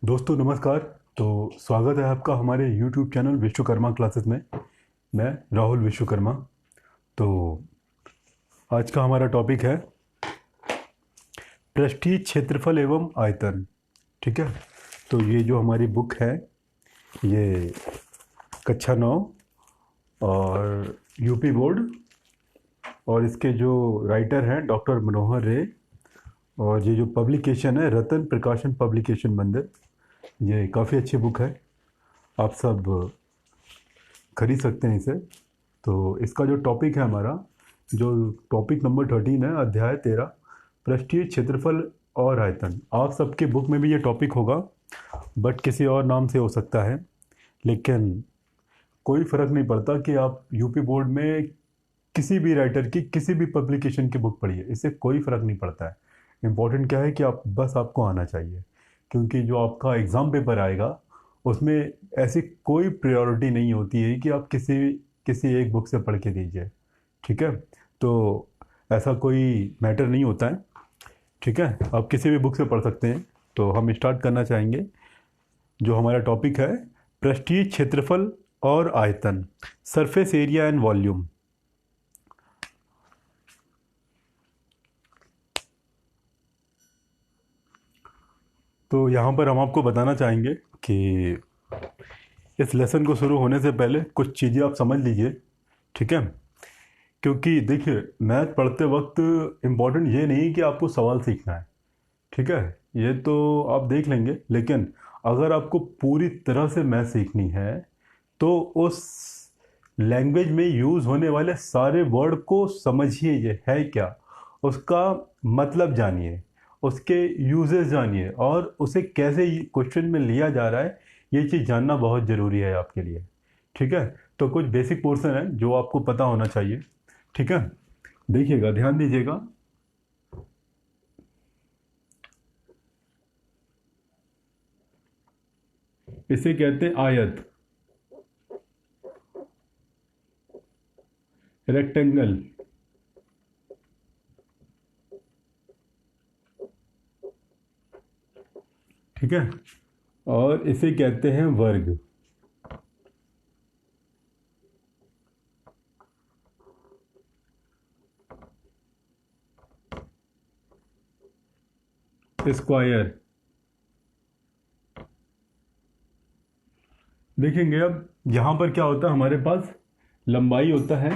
दोस्तों नमस्कार। तो स्वागत है आपका हमारे YouTube चैनल विश्वकर्मा क्लासेस में। मैं राहुल विश्वकर्मा। तो आज का हमारा टॉपिक है पृष्ठीय क्षेत्रफल एवं आयतन। ठीक है। तो ये जो हमारी बुक है ये कक्षा 9 और यूपी बोर्ड, और इसके जो राइटर हैं डॉक्टर मनोहर रे, और ये जो पब्लिकेशन है रतन प्रकाशन पब्लिकेशन मंदिर। ये काफ़ी अच्छी बुक है, आप सब खरीद सकते हैं इसे। तो इसका जो टॉपिक है हमारा, जो टॉपिक नंबर 13 है, अध्याय 13, पृष्ठीय क्षेत्रफल और आयतन। आप सबके बुक में भी ये टॉपिक होगा, बट किसी और नाम से हो सकता है, लेकिन कोई फ़र्क नहीं पड़ता कि आप यूपी बोर्ड में किसी भी राइटर की किसी भी पब्लिकेशन की बुक पढ़िए, इससे कोई फ़र्क नहीं पड़ता है। इम्पोर्टेंट क्या है कि आप बस आपको आना चाहिए, क्योंकि जो आपका एग्ज़ाम पेपर आएगा उसमें ऐसी कोई प्रायोरिटी नहीं होती है कि आप किसी किसी एक बुक से पढ़ के दीजिए। ठीक है। तो ऐसा कोई मैटर नहीं होता है। ठीक है, आप किसी भी बुक से पढ़ सकते हैं। तो हम स्टार्ट करना चाहेंगे। जो हमारा टॉपिक है पृष्ठीय क्षेत्रफल और आयतन, सरफेस एरिया एंड वॉल्यूम। तो यहाँ पर हम आपको बताना चाहेंगे कि इस लेसन को शुरू होने से पहले कुछ चीज़ें आप समझ लीजिए। ठीक है। क्योंकि देखिए, मैथ पढ़ते वक्त इम्पोर्टेंट ये नहीं कि आपको सवाल सीखना है। ठीक है, ये तो आप देख लेंगे, लेकिन अगर आपको पूरी तरह से मैथ सीखनी है तो उस लैंग्वेज में यूज़ होने वाले सारे वर्ड को समझिए, ये है क्या, उसका मतलब जानिए, उसके यूजेस जानिए, और उसे कैसे क्वेश्चन में लिया जा रहा है, ये चीज़ जानना बहुत ज़रूरी है आपके लिए। ठीक है। तो कुछ बेसिक पोर्शन है जो आपको पता होना चाहिए। ठीक है, देखिएगा, ध्यान दीजिएगा। इसे कहते हैं आयत, रेक्टेंगल। ठीक है, और इसे कहते हैं वर्ग। स्क्वायर। देखेंगे अब यहाँ पर क्या होता है, हमारे पास लंबाई होता है,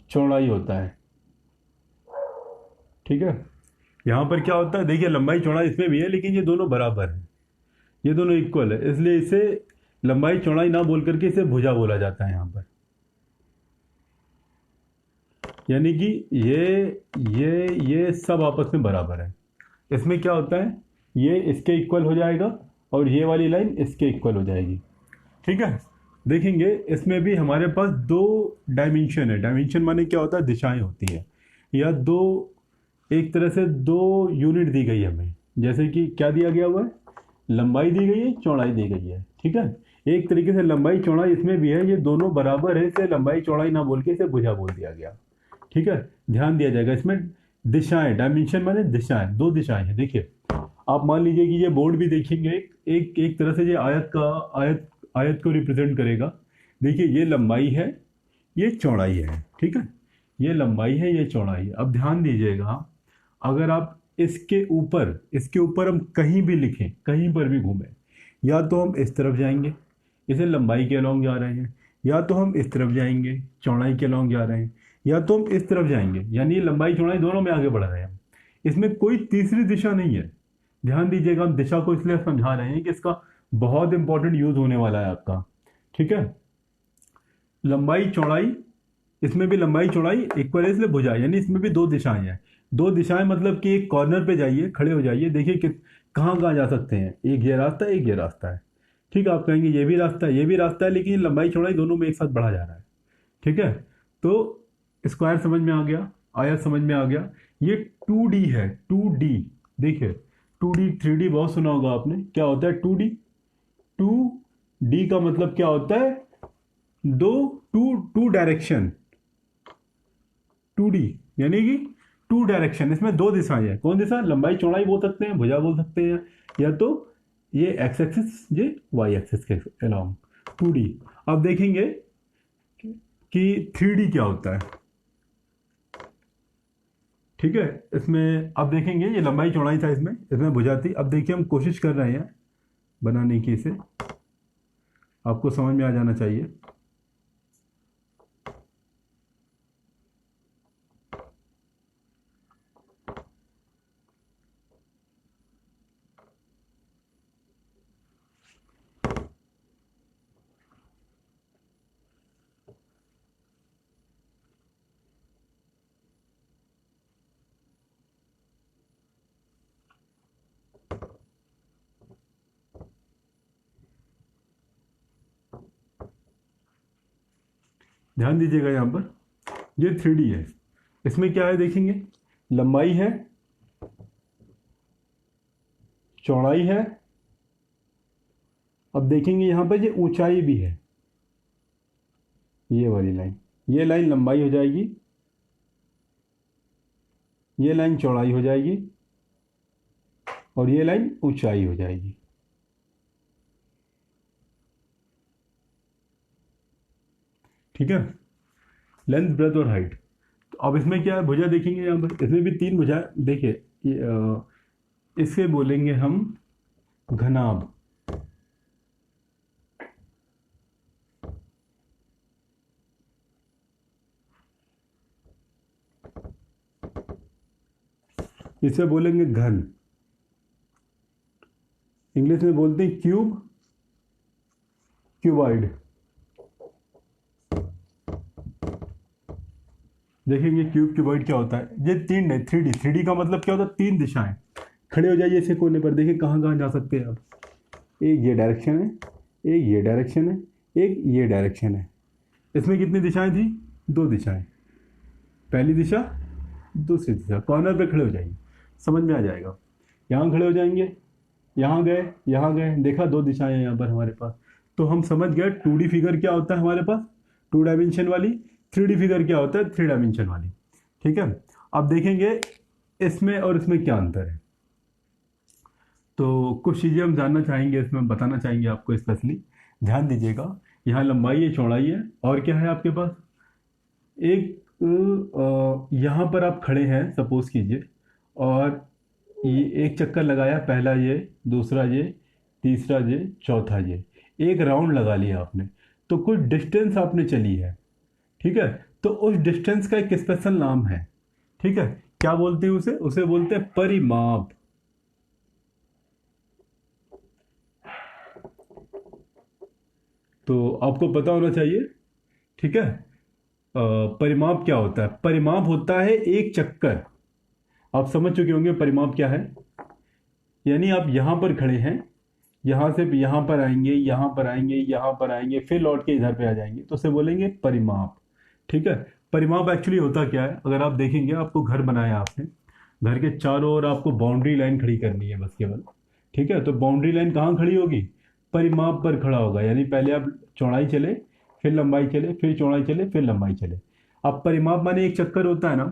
चौड़ाई होता है। ठीक है, यहाँ पर क्या होता है, देखिए लंबाई चौड़ाई इसमें भी है, लेकिन ये दोनों बराबर है, ये दोनों इक्वल है, इसलिए इसे लंबाई चौड़ाई ना बोल करके इसे भुजा बोला जाता है यहाँ पर। यानी कि ये सब आपस में बराबर है। इसमें क्या होता है, ये इसके इक्वल हो जाएगा और ये वाली लाइन इसके इक्वल हो जाएगी। ठीक है। देखेंगे इसमें भी हमारे पास दो डायमेंशन है। डायमेंशन माने क्या होता है, दिशाएं होती है, या दो, एक तरह से दो यूनिट दी गई है हमें। जैसे कि क्या दिया गया हुआ है, लंबाई दी गई है, चौड़ाई दी गई है। ठीक है, एक तरीके से लंबाई चौड़ाई इसमें भी है, ये दोनों बराबर है, इसे लंबाई चौड़ाई ना बोल के इसे भुजा बोल दिया गया। ठीक है, ध्यान दिया जाएगा इसमें। दिशाएं, डायमेंशन माने दिशाएं, दो दिशाएं हैं। देखिए, आप मान लीजिए कि ये बोर्ड भी देखेंगे, एक तरह से ये आयत को रिप्रेजेंट करेगा। देखिए, ये लंबाई है, ये चौड़ाई है। ठीक है, ये लंबाई है, ये चौड़ाई है। अब ध्यान दीजिएगा, अगर आप इसके ऊपर हम कहीं भी लिखें, कहीं पर भी घूमें, या तो हम इस तरफ जाएंगे, इसे लंबाई के अलॉन्ग जा रहे हैं, या तो हम इस तरफ जाएंगे, चौड़ाई के अलॉन्ग जा रहे हैं, या तो हम इस तरफ जाएंगे, यानी ये लंबाई चौड़ाई दोनों में आगे बढ़ रहे हैं। इसमें कोई तीसरी दिशा नहीं है। ध्यान दीजिएगा, हम दिशा को इसलिए समझा रहे हैं कि इसका बहुत इंपॉर्टेंट यूज होने वाला है आपका। ठीक है, लंबाई चौड़ाई, इसमें भी लंबाई चौड़ाई इक्वल है, इसलिए भुजा, यानी इसमें भी दो दिशाएं हैं। दो दिशाएं मतलब कि एक कॉर्नर पे जाइए, खड़े हो जाइए, देखिए कि कहाँ कहाँ जा सकते हैं। एक ये रास्ता है, एक ये रास्ता है। ठीक है, आप कहेंगे ये भी रास्ता है, ये भी रास्ता है, लेकिन लंबाई चौड़ाई दोनों में एक साथ बढ़ा जा रहा है। ठीक है, तो स्क्वायर समझ में आ गया, आयत समझ में आ गया। ये 2D है, 2D। देखिए, 2D 3D बहुत सुना होगा आपने, क्या होता है 2D? 2D का मतलब क्या होता है, दो, टू टू डायरेक्शन। 2D यानी कि टू डायरेक्शन, इसमें दो दिशाएं हैं। कौन दिशा? लंबाई चौड़ाई बोल सकते हैं, भुजा बोल सकते हैं, या तो ये एक्स एक्सिस, ये वाई एक्सिस के अलोंग 2D। अब देखेंगे कि 3D क्या होता है। ठीक है, इसमें अब देखेंगे ये लंबाई चौड़ाई था, इसमें भुजा थी। अब देखिए हम कोशिश कर रहे हैं बनाने की, इसे आपको समझ में आ जाना चाहिए। ध्यान दीजिएगा, यहाँ पर ये 3D है। इसमें क्या है देखेंगे, लंबाई है, चौड़ाई है। अब देखेंगे यहाँ पर ये ऊंचाई भी है, ये वाली लाइन, ये लाइन लंबाई हो जाएगी, ये लाइन चौड़ाई हो जाएगी, और ये लाइन ऊंचाई हो जाएगी। ठीक है, लेंथ, ब्रेथ और हाइट। तो अब इसमें क्या है, भुजा देखेंगे यहाँ पर, इसमें भी 3 भुजा। देखिए इसे बोलेंगे हम घनाभ। इसे बोलेंगे घन, इंग्लिश में बोलते हैं क्यूब, क्यूबॉइड। देखेंगे क्यूब क्यूबॉइड क्या होता है। ये 3 है, 3D। 3D का मतलब क्या होता है, 3 दिशाएं। खड़े हो जाइए ऐसे कोने पर, देखिए कहाँ कहाँ जा सकते हैं आप। एक ये डायरेक्शन है, एक ये डायरेक्शन है, एक ये डायरेक्शन है। इसमें कितनी दिशाएं थी? 2 दिशाएं, पहली दिशा, दूसरी दिशा। कॉर्नर पे खड़े हो जाइए, समझ में आ जाएगा। यहाँ खड़े हो जाएंगे, यहाँ गए, यहाँ गए, देखा 2 दिशाएं हैं यहाँ पर हमारे पास। तो हम समझ गए 2D फिगर क्या होता है हमारे पास, 2 डायमेंशन वाली। 3D फिगर क्या होता है, 3 डायमेंशन वाली। ठीक है, अब देखेंगे इसमें और इसमें क्या अंतर है। तो कुछ चीज़ें हम जानना चाहेंगे, इसमें बताना चाहेंगे आपको स्पेशली। ध्यान दीजिएगा, यहाँ लंबाई है, चौड़ाई है, और क्या है आपके पास। एक यहाँ पर आप खड़े हैं सपोज कीजिए, और ये एक चक्कर लगाया, पहला ये, दूसरा ये, तीसरा ये, चौथा ये, एक राउंड लगा लिया आपने। तो कुछ डिस्टेंस आपने चली है। ठीक है, तो उस डिस्टेंस का एक स्पेशल नाम है। ठीक है, क्या बोलते हैं उसे? उसे बोलते हैं परिमाप। तो आपको पता होना चाहिए। ठीक है, परिमाप क्या होता है? परिमाप होता है एक चक्कर। आप समझ चुके होंगे परिमाप क्या है। यानी आप यहाँ पर खड़े हैं, यहाँ से यहाँ पर आएंगे, यहाँ पर आएंगे, यहाँ पर आएंगे, फिर लौट के इधर पे आ जाएंगे, तो उसे बोलेंगे परिमाप। ठीक है, परिमाप एक्चुअली होता क्या है, अगर आप देखेंगे, आपको घर बनाया आपने, घर के चारों ओर आपको बाउंड्री लाइन खड़ी करनी है बस केवल। ठीक है, तो बाउंड्री लाइन कहाँ खड़ी होगी? परिमाप पर खड़ा होगा। यानी पहले आप चौड़ाई चले, फिर लंबाई चले, फिर चौड़ाई चले, फिर लंबाई चले। अब परिमाप माने एक चक्कर होता है ना,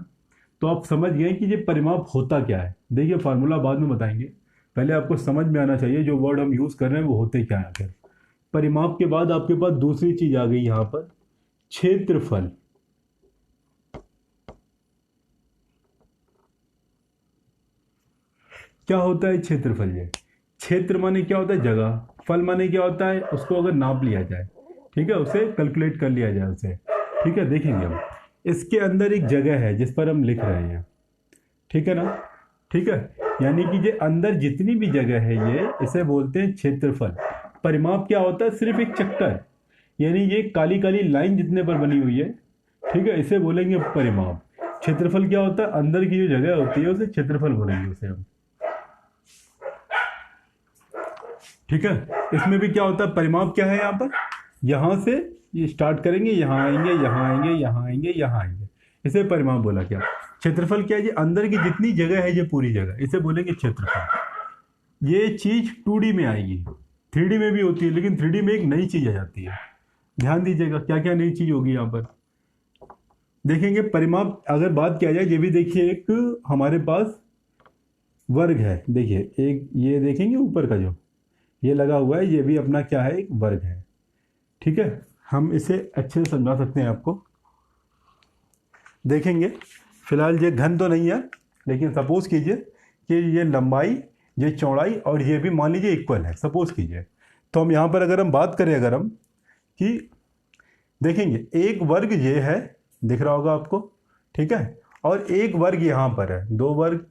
तो आप समझ गए कि ये परिमाप होता क्या है। देखिए फार्मूला बाद में बताएंगे, पहले आपको समझ में आना चाहिए जो वर्ड हम यूज़ कर रहे हैं वो होते क्या है आखिर। परिमाप के बाद आपके पास दूसरी चीज आ गई यहाँ पर, क्षेत्रफल। क्या होता है क्षेत्रफल? ये क्षेत्र माने क्या होता है? जगह। फल माने क्या होता है? उसको अगर नाप लिया जाए, ठीक है, उसे कैलकुलेट कर लिया जाए उसे। ठीक है, देखेंगे हम, इसके अंदर एक जगह है जिस पर हम लिख रहे हैं। ठीक है ना? ठीक है, यानी कि ये अंदर जितनी भी जगह है ये, इसे बोलते हैं क्षेत्रफल। परिमाप क्या होता है? सिर्फ एक चक्कर, यानी ये काली काली लाइन जितने पर बनी हुई है, ठीक है, इसे बोलेंगे परिमाप। क्षेत्रफल क्या होता है? अंदर की जो जगह होती है उसे क्षेत्रफल बोलेंगे उसे हम। ठीक है, इसमें भी क्या होता है? परिमाप क्या है यहाँ पर? यहां से ये स्टार्ट करेंगे, यहां आएंगे, यहां आएंगे, यहां आएंगे, यहां आएंगे, इसे परिमाप बोला क्या। क्षेत्रफल क्या है? ये अंदर की जितनी जगह है, ये पूरी जगह, इसे बोलेंगे क्षेत्रफल। ये चीज 2D में आएगी, 3D में भी होती है, लेकिन 3D में एक नई चीज आ जाती है। ध्यान दीजिएगा क्या क्या नई चीज होगी यहाँ पर। देखेंगे परिमाप अगर बात किया जाए, ये भी देखिए एक हमारे पास वर्ग है। देखिए एक ये देखेंगे ऊपर का जो ये लगा हुआ है, ये भी अपना क्या है, एक वर्ग है। ठीक है, हम इसे अच्छे से समझा सकते हैं आपको। देखेंगे फिलहाल ये घन तो नहीं है, लेकिन सपोज कीजिए कि ये लंबाई, ये चौड़ाई और ये भी मान लीजिए इक्वल है, सपोज कीजिए। तो हम यहाँ पर अगर हम बात करें, अगर हम कि देखेंगे एक वर्ग ये है, दिख रहा होगा आपको, ठीक है, और एक वर्ग यहाँ पर है, दो वर्ग,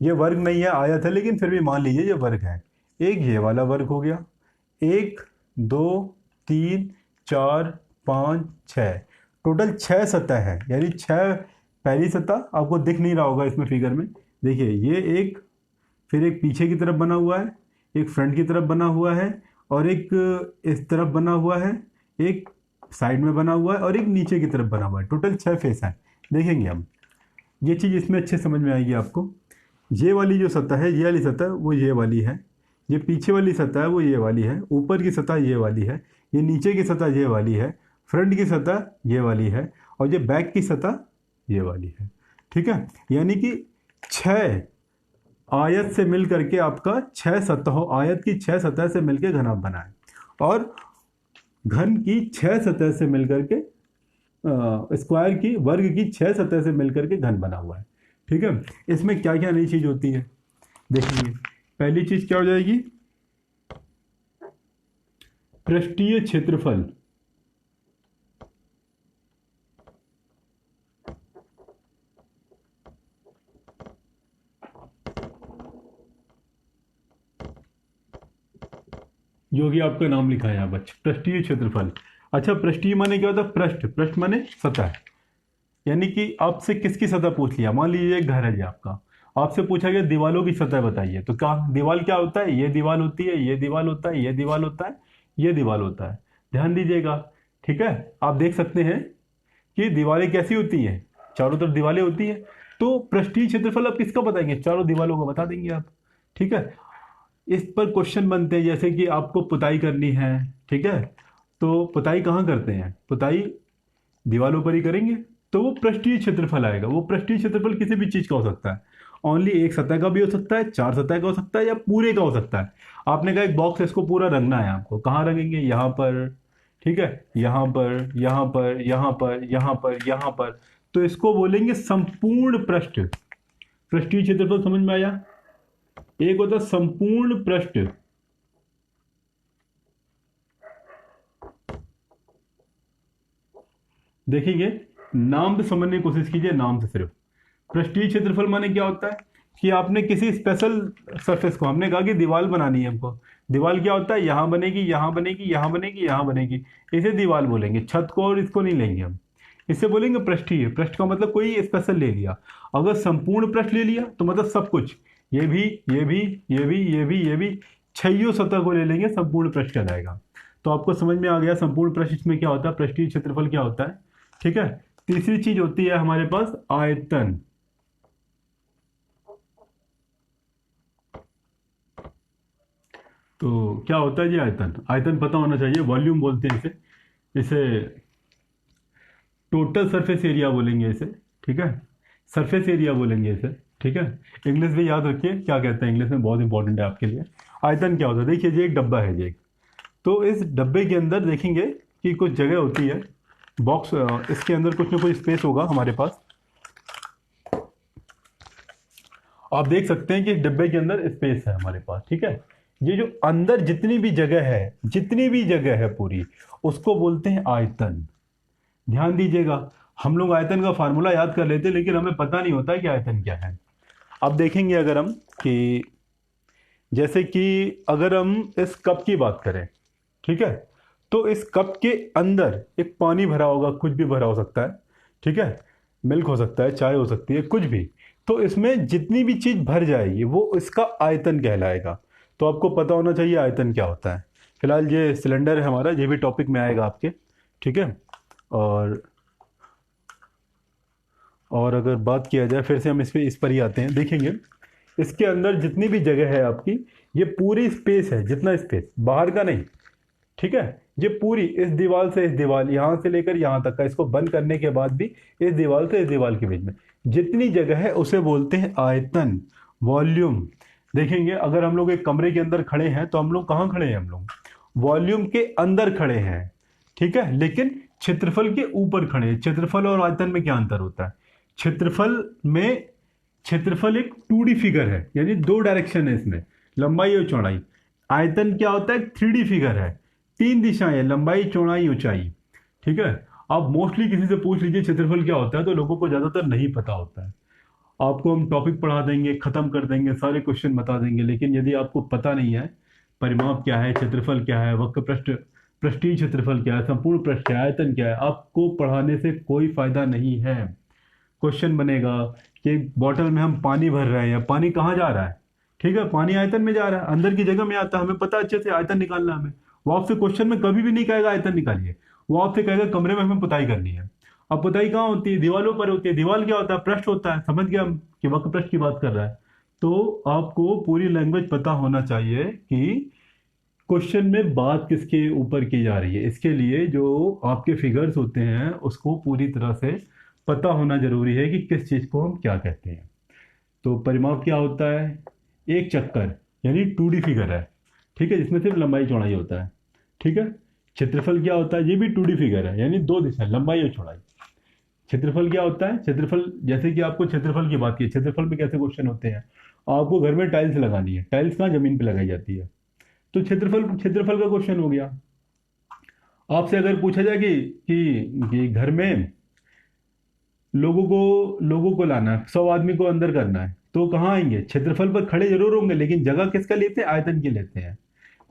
ये वर्ग नहीं है, आयत है, लेकिन फिर भी मान लीजिए ये वर्ग है। एक ये वाला वर्ग हो गया, एक दो तीन चार पाँच छः, टोटल छः सतह है, यानी छः पहली सतह आपको दिख नहीं रहा होगा इसमें फिगर में। देखिए ये एक, फिर एक पीछे की तरफ बना हुआ है, एक फ्रंट की तरफ बना हुआ है, और एक इस तरफ बना हुआ है, एक साइड में बना हुआ है, और एक नीचे की तरफ बना हुआ है। टोटल छः फेस हैं। देखेंगे हम, ये चीज़ इसमें अच्छे समझ में आएगी आपको। ये वाली जो सतह है, ये वाली सतह वो ये वाली है, ये पीछे वाली सतह है वो ये वाली है, ऊपर की सतह ये वाली है, ये नीचे की सतह ये वाली है, फ्रंट की सतह ये वाली है, और ये बैक की सतह ये वाली है। ठीक है, यानी कि छः आयत से मिल करके आपका छः सतहों, आयत की छः सतह से मिलकर घन आप बनाए, और घन की छः सतह से मिलकर के स्क्वायर की, वर्ग की छः सतह से मिलकर के घन बना हुआ है। ठीक है, इसमें क्या क्या नई चीज़ होती है देखिए। पहली चीज़ क्या हो जाएगी, पृष्ठीय क्षेत्रफल। जो कि आपका नाम लिखा है यहाँ बच्चे, पृष्ठीय क्षेत्रफल। अच्छा, पृष्ठीय माने क्या होता है, पृष्ठ, पृष्ठ माने सतह, यानी कि आपसे किसकी सतह पूछ लिया, मान लीजिए एक घर है जी आपका, आपसे पूछा गया दीवालों की सतह बताइए, तो क्या दीवाल क्या होता है, ये दीवाल होती है, ये दीवाल होता है, ये दीवाल होता है, ये दीवाल होता है। ध्यान दीजिएगा। ठीक है, आप देख सकते हैं कि दीवारें कैसी होती हैं, चारों तरफ दीवारें होती हैं। तो पृष्ठीय क्षेत्रफल आप किसका बताएंगे, चारों दीवालों का बता देंगे आप। ठीक है, इस पर क्वेश्चन बनते हैं, जैसे कि आपको पुताई करनी है, ठीक है, तो पुताई कहाँ करते हैं, पुताई दीवालों पर ही करेंगे, तो वो पृष्ठीय क्षेत्रफल आएगा। वो पृष्ठीय क्षेत्रफल किसी भी चीज़ का हो सकता है, ओनली एक सतह का भी हो सकता है, चार सतह का हो सकता है, या पूरे का हो सकता है। आपने कहा एक बॉक्स है, इसको पूरा रंगना है आपको, कहाँ रंगेंगे, यहाँ पर, ठीक है, यहाँ पर, यहाँ पर, यहाँ पर, यहाँ पर, यहाँ पर, तो इसको बोलेंगे संपूर्ण पृष्ठ। पृष्ठीय क्षेत्रफल समझ में आया। एक होता संपूर्ण पृष्ठ, देखेंगे नाम से समझने की कोशिश कीजिए, नाम से सिर्फ। पृष्ठीय क्षेत्रफल माने क्या होता है कि आपने किसी स्पेशल सरफेस को, हमने कहा कि दीवार बनानी है हमको, दीवार क्या होता है, यहाँ बनेगी, यहाँ बनेगी, यहाँ बनेगी, यहाँ बनेगी, इसे दीवार बोलेंगे। छत को और इसको नहीं लेंगे हम, इससे बोलेंगे पृष्ठीय। पृष्ठ का मतलब कोई स्पेशल ले लिया। अगर संपूर्ण पृष्ठ ले लिया तो मतलब सब कुछ, ये भी, ये भी, ये भी, ये भी, ये भी, छइयों सतह को ले लेंगे, संपूर्ण पृष्ठ कहलाएगा। तो आपको समझ में आ गया संपूर्ण पृष्ठ में क्या होता है, पृष्ठीय क्षेत्रफल क्या होता है। ठीक है, तीसरी चीज होती है हमारे पास आयतन। तो क्या होता है जी आयतन, आयतन पता होना चाहिए, वॉल्यूम बोलते हैं इसे, इसे टोटल सरफेस एरिया बोलेंगे इसे। ठीक है, सरफेस एरिया बोलेंगे इसे। ठीक है, इंग्लिश भी याद रखिए क्या कहते हैं, इंग्लिश में बहुत इंपॉर्टेंट है आपके लिए। आयतन क्या होता है, देखिए जी एक डब्बा है जी, तो इस डब्बे के अंदर देखेंगे कि कुछ जगह होती है, बॉक्स, इसके अंदर कुछ ना कुछ स्पेस होगा हमारे पास। आप देख सकते हैं कि डब्बे के अंदर स्पेस है हमारे पास। ठीक है, ये जो अंदर जितनी भी जगह है, जितनी भी जगह है पूरी, उसको बोलते हैं आयतन। ध्यान दीजिएगा, हम लोग आयतन का फार्मूला याद कर लेते हैं, लेकिन हमें पता नहीं होता कि आयतन क्या है। अब देखेंगे अगर हम कि जैसे कि अगर हम इस कप की बात करें, ठीक है, तो इस कप के अंदर एक पानी भरा होगा, कुछ भी भरा हो सकता है, ठीक है, मिल्क हो सकता है, चाय हो सकती है, कुछ भी। तो इसमें जितनी भी चीज़ भर जाएगी वो इसका आयतन कहलाएगा। तो आपको पता होना चाहिए आयतन क्या होता है। फिलहाल ये सिलेंडर है हमारा, ये भी टॉपिक में आएगा आपके। ठीक है, और अगर बात किया जाए फिर से हम इस पर ही आते हैं, देखेंगे इसके अंदर जितनी भी जगह है आपकी, ये पूरी स्पेस है, जितना स्पेस बाहर का नहीं, ठीक है। ये पूरी इस दीवार से इस दीवार, यहाँ से लेकर यहाँ तक का, इसको बंद करने के बाद भी इस दीवार से इस दीवार के बीच में जितनी जगह है उसे बोलते हैं आयतन, वॉल्यूम। देखेंगे अगर हम लोग एक कमरे के अंदर खड़े हैं तो हम लोग कहाँ खड़े हैं, हम लोग वॉल्यूम के अंदर खड़े हैं, ठीक है, लेकिन क्षेत्रफल के ऊपर खड़े हैं। क्षेत्रफल और आयतन में क्या अंतर होता है? क्षेत्रफल में, क्षेत्रफल एक 2D फिगर है, यानी दो डायरेक्शन है इसमें, लंबाई और चौड़ाई। आयतन क्या होता है? 3D फिगर है, तीन दिशाएं, लंबाई, चौड़ाई, ऊंचाई, ठीक है। आप मोस्टली किसी से पूछ लीजिए क्षेत्रफल क्या होता है तो लोगों को ज्यादातर नहीं पता होता है। आपको हम टॉपिक पढ़ा देंगे, खत्म कर देंगे, सारे क्वेश्चन बता देंगे, लेकिन यदि आपको पता नहीं है परिमाप क्या है, क्षेत्रफल क्या है, वक्र पृष्ठ, पृष्ठीय क्षेत्रफल क्या है, संपूर्ण पृष्ठ क्या है, आयतन क्या है, आपको पढ़ाने से कोई फायदा नहीं है। क्वेश्चन बनेगा कि बॉटल में हम पानी भर रहे हैं, पानी कहाँ जा रहा है, ठीक है, पानी आयतन में जा रहा है, अंदर की जगह में आता है, हमें पता अच्छे से आयतन निकालना है हमें। वो आपसे क्वेश्चन में कभी भी नहीं कहेगा आयतन निकालिए, वो आपसे कहेगा कमरे में हमें पुताई करनी है। अब पुताई कहाँ होती है? दीवारों पर होती है। दीवार क्या होता है? पृष्ठ होता है। समझ गया हम कि वक्र पृष्ठ की बात कर रहा है। तो आपको पूरी लैंग्वेज पता होना चाहिए कि क्वेश्चन में बात किसके ऊपर की जा रही है। इसके लिए जो आपके फिगर्स होते हैं उसको पूरी तरह से पता होना जरूरी है कि किस चीज को हम क्या कहते हैं। तो परिमाप क्या होता है? एक चक्कर, यानी 2D फिगर है, ठीक है, जिसमें सिर्फ लंबाई चौड़ाई होता है, ठीक है। क्षेत्रफल क्या होता है? ये भी 2D फिगर है, यानी दो दिशा, लंबाई और चौड़ाई। क्षेत्रफल क्या होता है? क्षेत्रफल, जैसे कि आपको क्षेत्रफल की बात की, क्षेत्रफल में कैसे क्वेश्चन होते हैं, आपको घर में टाइल्स लगानी है, टाइल्स कहाँ? जमीन पे लगाई जाती है, तो क्षेत्रफल, क्षेत्रफल का क्वेश्चन हो गया। आपसे अगर पूछा जाए कि घर में लोगों को लाना है, 100 आदमी को अंदर करना है, तो कहाँ आएंगे? क्षेत्रफल पर खड़े जरूर होंगे, लेकिन जगह किसका लेते हैं? आयतन की लेते हैं,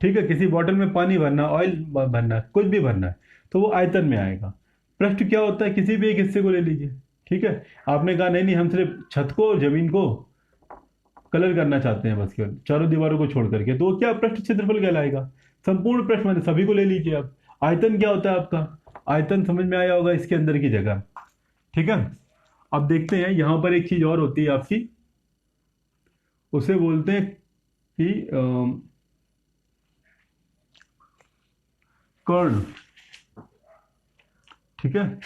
ठीक है। किसी बॉटल में पानी भरना, ऑयल भरना, कुछ भी भरना है तो वो आयतन में आएगा। पृष्ठ क्या होता है? किसी भी एक हिस्से को ले लीजिए, ठीक है। आपने कहा नहीं नहीं, हम सिर्फ छत को और जमीन को कलर करना चाहते हैं, बस केवल चारों दीवारों को छोड़ करके, तो वो क्या? पृष्ठ क्षेत्रफल कहलाएगा। संपूर्ण पृष्ठ मतलब सभी को ले लीजिए आप। आयतन क्या होता है आपका? आयतन समझ में आया होगा, इसके अंदर की जगह, ठीक है। अब देखते हैं यहां पर एक चीज और होती है आपकी, उसे बोलते हैं कि कर्ण, ठीक है,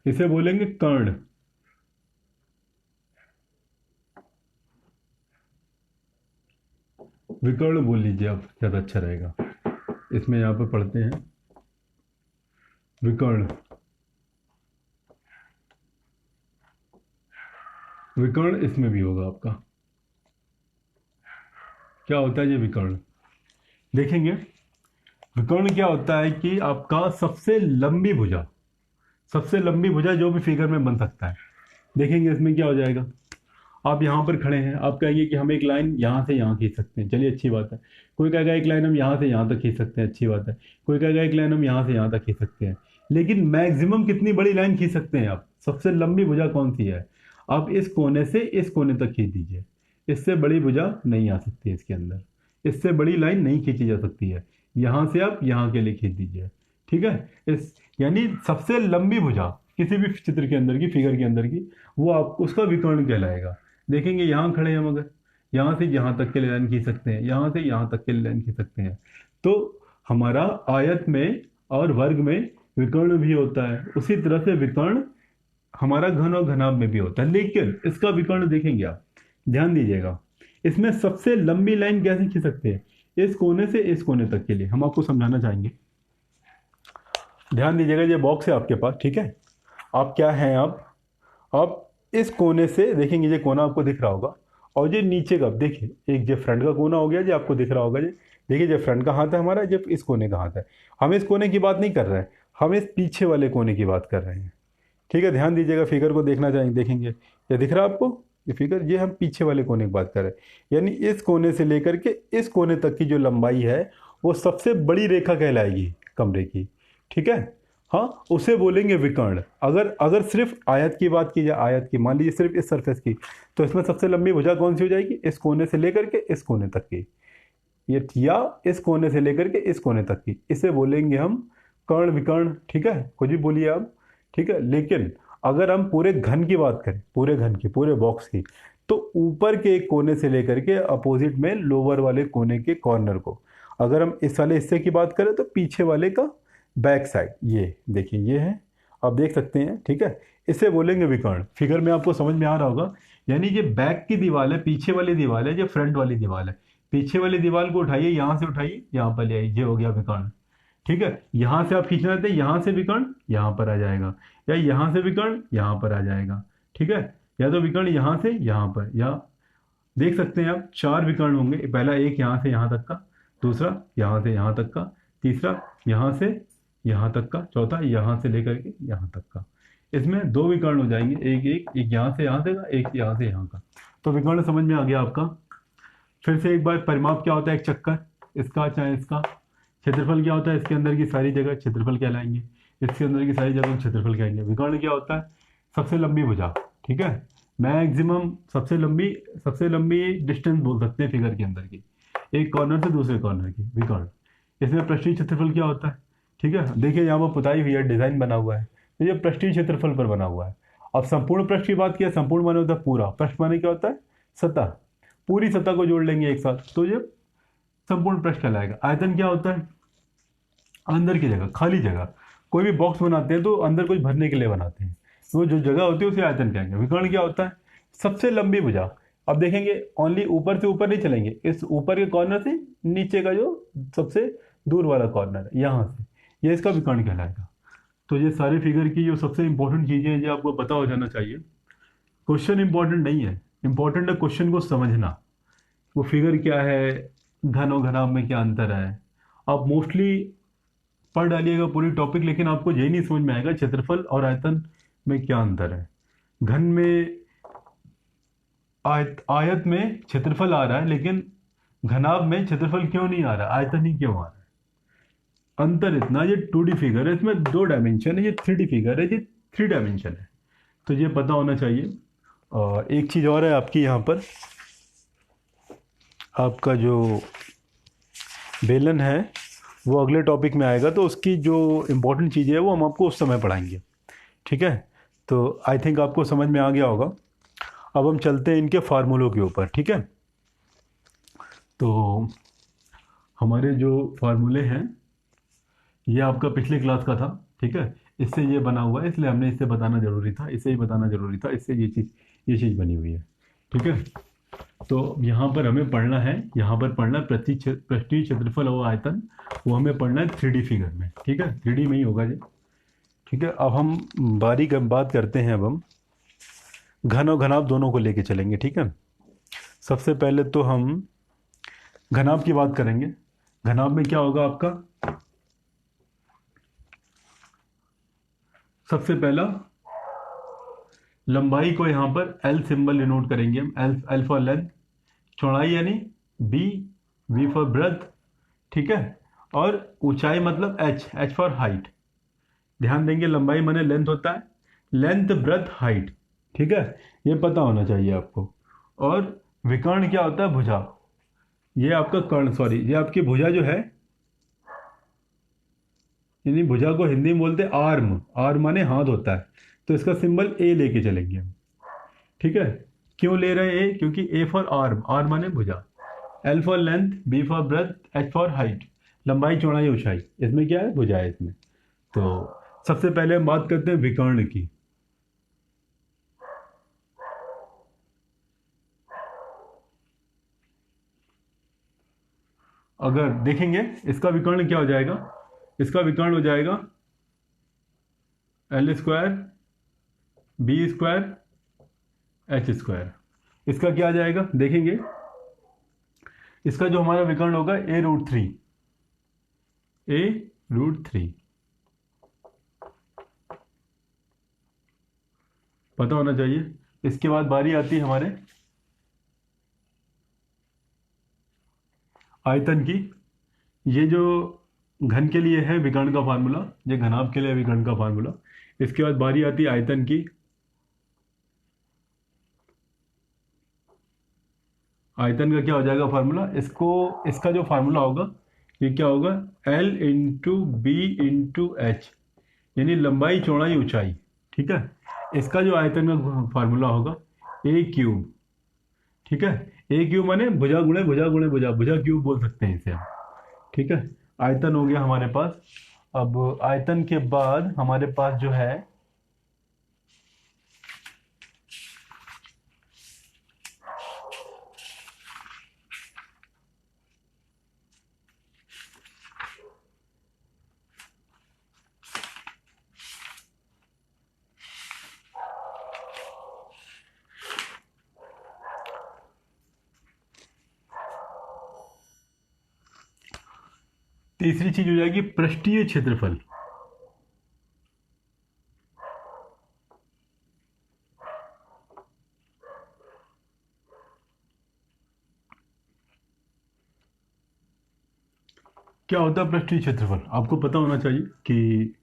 इसे बोलेंगे कर्ण। विकर्ण बोल लीजिए आप, ज्यादा अच्छा रहेगा। इसमें यहां पर पढ़ते हैं विकर्ण। विकर्ण इसमें भी होगा आपका। क्या होता है ये विकर्ण? देखेंगे विकर्ण क्या होता है कि आपका सबसे लंबी भुजा, सबसे लंबी भुजा जो भी फिगर में बन सकता है। देखेंगे इसमें क्या हो जाएगा। आप यहाँ पर खड़े हैं, आप कहेंगे कि हम एक लाइन यहाँ से यहाँ खींच सकते हैं, चलिए अच्छी बात है। कोई कहेगा एक लाइन हम यहाँ से यहाँ तक खींच सकते हैं, अच्छी बात है। कोई कहेगा एक लाइन हम यहाँ से यहाँ तक खींच सकते हैं, लेकिन मैक्सिमम कितनी बड़ी लाइन खींच सकते हैं आप? सबसे लंबी भुजा कौन सी है? आप इस कोने से इस कोने तक खींच दीजिए, इससे बड़ी भुजा नहीं आ सकती है इसके अंदर, इससे बड़ी लाइन नहीं खींची जा सकती है। यहाँ से आप यहाँ के लिए खींच दीजिए, ठीक है। इस यानी सबसे लंबी भुजा किसी भी चित्र के अंदर की, फिगर के अंदर की, वो आप उसका विकर्ण कहलाएगा। देखेंगे यहाँ खड़े हैं, मगर यहाँ से यहाँ तक के लिए लाइन खींच सकते हैं, यहाँ से यहाँ तक के लिए लाइन खींच सकते हैं। तो हमारा आयत में और वर्ग में विकर्ण भी होता है, उसी तरह से विकर्ण हमारा घन और घनाभ में भी होता है। लेकिन इसका विकर्ण देखेंगे आप, ध्यान दीजिएगा, इसमें सबसे लंबी लाइन कैसे खींच सकते हैं? इस कोने से इस कोने तक के लिए हम आपको समझाना चाहेंगे। ध्यान दीजिएगा, ये बॉक्स है आपके पास, ठीक है। आप क्या हैं, आप इस कोने से देखेंगे, ये कोना आपको दिख रहा होगा, और ये नीचे का देखिए, एक जो फ्रंट का कोना हो गया, जो आपको दिख रहा होगा, ये देखिए, जो फ्रंट का हाथ है हमारा, जब इस कोने का हाथ है। हम इस कोने की बात नहीं कर रहे हैं, हम इस पीछे वाले कोने की बात कर रहे हैं, ठीक है। ध्यान दीजिएगा, फिगर को देखना चाहेंगे, देखेंगे ये दिख रहा है आपको, ये फिगर, ये हम पीछे वाले कोने की बात कर रहे हैं। यानी इस कोने से लेकर के इस कोने तक की जो लंबाई है वो सबसे बड़ी रेखा कहलाएगी कमरे की, ठीक है। हाँ, उसे बोलेंगे विकर्ण। अगर अगर सिर्फ आयत की बात की जाए, आयत की, मान लीजिए सिर्फ इस सरफेस की, तो इसमें सबसे लंबी भुजा कौन सी हो जाएगी? इस कोने से लेकर के इस कोने तक की, ये, या इस कोने से लेकर के इस कोने तक की, इसे बोलेंगे हम कर्ण, विकर्ण, ठीक है। कुछ भी बोलिए आप, ठीक है। लेकिन अगर हम पूरे घन की बात करें, पूरे घन की, पूरे बॉक्स की, तो ऊपर के एक कोने से लेकर के अपोजिट में लोअर वाले कोने के कॉर्नर को, अगर हम इस वाले हिस्से की बात करें तो पीछे वाले का बैक साइड, ये देखिए ये है, आप देख सकते हैं, ठीक है। इसे बोलेंगे विकर्ण। फिगर में आपको समझ में आ रहा होगा, यानी ये बैक की दीवार है, पीछे वाली दीवार है, ये फ्रंट वाली दीवार है। पीछे वाली दीवार को उठाइए, यहाँ से उठाइए, यहाँ पर ले आइए, ये हो गया विकर्ण। ठीक है, यहाँ से आप खींचना चाहते हैं, यहाँ से विकर्ण यहाँ पर आ जाएगा, या यहाँ से विकर्ण यहाँ पर आ जाएगा। ठीक है, या तो विकर्ण यहाँ से यहाँ पर, या देख सकते हैं आप 4 विकर्ण होंगे। पहला एक यहाँ से यहाँ तक का, दूसरा यहाँ से यहाँ तक का, तीसरा यहाँ से यहाँ तक का, चौथा यहाँ से लेकर के यहाँ तक का। इसमें 2 विकर्ण हो जाएंगे, एक यहाँ से यहाँ से का, एक यहाँ से यहाँ का। तो विकर्ण समझ में आ गया आपका। फिर से एक बार, परिमाप क्या होता है, एक चक्कर, इसका चाहे इसका। क्षेत्रफल क्या होता है, इसके अंदर की सारी जगह क्षेत्रफल कहलाएंगे, इसके अंदर की सारी जगह क्षेत्रफल कहेंगे। विकर्ण क्या होता है, सबसे लंबी भुजा। ठीक है, मैक्सिमम सबसे लंबी डिस्टेंस बोल सकते हैं फिगर के अंदर की, एक कॉर्नर से दूसरे कॉर्नर की, विकर्ण। इसमें पृष्ठीय क्षेत्रफल क्या होता है, ठीक है, देखिए यहाँ पर पुताई हुई है, डिजाइन बना हुआ है, तो ये पृष्ठीय क्षेत्रफल पर बना हुआ है। अब संपूर्ण पृष्ठ की बात किया, संपूर्ण माने होता है पूरा, पृष्ठ माने क्या होता है, सतह, पूरी सतह को जोड़ लेंगे एक साथ, तो ये संपूर्ण पृष्ठ कहलाएगा। आयतन क्या होता है, अंदर की जगह, खाली जगह। कोई भी बॉक्स बनाते हैं तो अंदर कुछ भरने के लिए बनाते हैं, तो जो जगह होती है उसे आयतन कहेंगे। विकर्ण क्या होता है, सबसे लंबी भुजा। अब देखेंगे, ओनली ऊपर से ऊपर नहीं चलेंगे, इस ऊपर के कॉर्नर से नीचे का जो सबसे दूर वाला कॉर्नर है, यहाँ से, ये इसका विकर्ण कहलाएगा। तो ये सारे फिगर की जो सबसे इंपॉर्टेंट चीज़ें हैं, जो आपको पता हो जाना चाहिए। क्वेश्चन इंपॉर्टेंट नहीं है, इंपॉर्टेंट है क्वेश्चन को समझना। वो फिगर क्या है, घन और घनाभ में क्या अंतर है। आप मोस्टली पढ़ डालिएगा पूरी टॉपिक, लेकिन आपको यही नहीं समझ में आएगा क्षेत्रफल और आयतन में क्या अंतर है। घन में आयत में क्षेत्रफल आ रहा है, लेकिन घनाभ में क्षेत्रफल क्यों नहीं आ रहा, आयतन ही क्यों आ रहा है। अंतर इतना, ये 2D फिगर है, इसमें 2 डायमेंशन है, ये 3D फिगर है, ये 3 डायमेंशन है। तो ये पता होना चाहिए। और एक चीज़ और है आपकी, यहाँ पर आपका जो बेलन है वो अगले टॉपिक में आएगा, तो उसकी जो इम्पोर्टेंट चीज़ें है वो हम आपको उस समय पढ़ाएंगे। ठीक है, तो आई थिंक आपको समझ में आ गया होगा। अब हम चलते हैं इनके फार्मूलों के ऊपर। ठीक है, तो हमारे जो फार्मूले हैं, ये आपका पिछले क्लास का था। ठीक है, इससे ये बना हुआ है, इसलिए हमने इससे बताना जरूरी था, इससे ही बताना जरूरी था, इससे ये चीज़ बनी हुई है। ठीक है, तो यहाँ पर हमें पढ़ना है, यहाँ पर पढ़ना है पृष्ठीय क्षेत्रफल और आयतन, वो हमें पढ़ना है 3D फिगर में। ठीक है, 3D में ही होगा ये। ठीक है, अब हम बारीक बात करते हैं। अब हम घन और घनाभ दोनों को लेके चलेंगे। ठीक है, सबसे पहले तो हम घनाभ की बात करेंगे। घनाभ में क्या होगा आपका, सबसे पहला लंबाई को यहाँ पर L सिंबल डिनोट करेंगे हम, L फॉर लेंथ, चौड़ाई यानी B फॉर ब्रेथ। ठीक है, और ऊंचाई मतलब H फॉर हाइट। ध्यान देंगे, लंबाई माने लेंथ होता है, लेंथ ब्रेथ हाइट। ठीक है, ये पता होना चाहिए आपको। और विकर्ण क्या होता है, भुजा। ये आपका कर्ण, सॉरी, ये आपकी भुजा जो है, यानी भुजा को हिंदी में बोलते हैं आर्म, आर्म माने हाथ होता है, तो इसका सिंबल ए लेके चलेंगे हम। ठीक है, क्यों ले रहे हैं ए, क्योंकि ए फॉर आर्म, आर्म माने भुजा, L for length, B for breadth, H for height, लंबाई चौड़ाई ऊंचाई, इसमें क्या है, भुजा है इसमें। तो सबसे पहले हम बात करते हैं विकर्ण की। अगर देखेंगे इसका विकर्ण क्या हो जाएगा, इसका विकर्ण हो जाएगा L square B square H square. इसका क्या आ जाएगा, देखेंगे, इसका जो हमारा विकर्ण होगा A√3, A√3 पता होना चाहिए। इसके बाद बारी आती है हमारे आयतन की। ये जो घन के लिए है विकर्ण का फार्मूला, ये घनाभ के लिए विकर्ण का फार्मूला। इसके बाद बारी आती है आयतन की। आयतन का क्या हो जाएगा फार्मूला, इसका जो फार्मूला होगा, ये क्या होगा, L into B into H, यानी लंबाई चौड़ाई ऊंचाई। ठीक है, इसका जो आयतन का फार्मूला होगा A³। ठीक है, A³ माने भुजा गुणे भुजा गुणे भुजा, भुजा क्यूब बोल सकते हैं इसे हम। ठीक है, आयतन हो गया हमारे पास। अब आयतन के बाद हमारे पास जो है तीसरी चीज हो जाएगी पृष्ठीय क्षेत्रफल। क्या होता है पृष्ठीय क्षेत्रफल? आपको पता होना चाहिए कि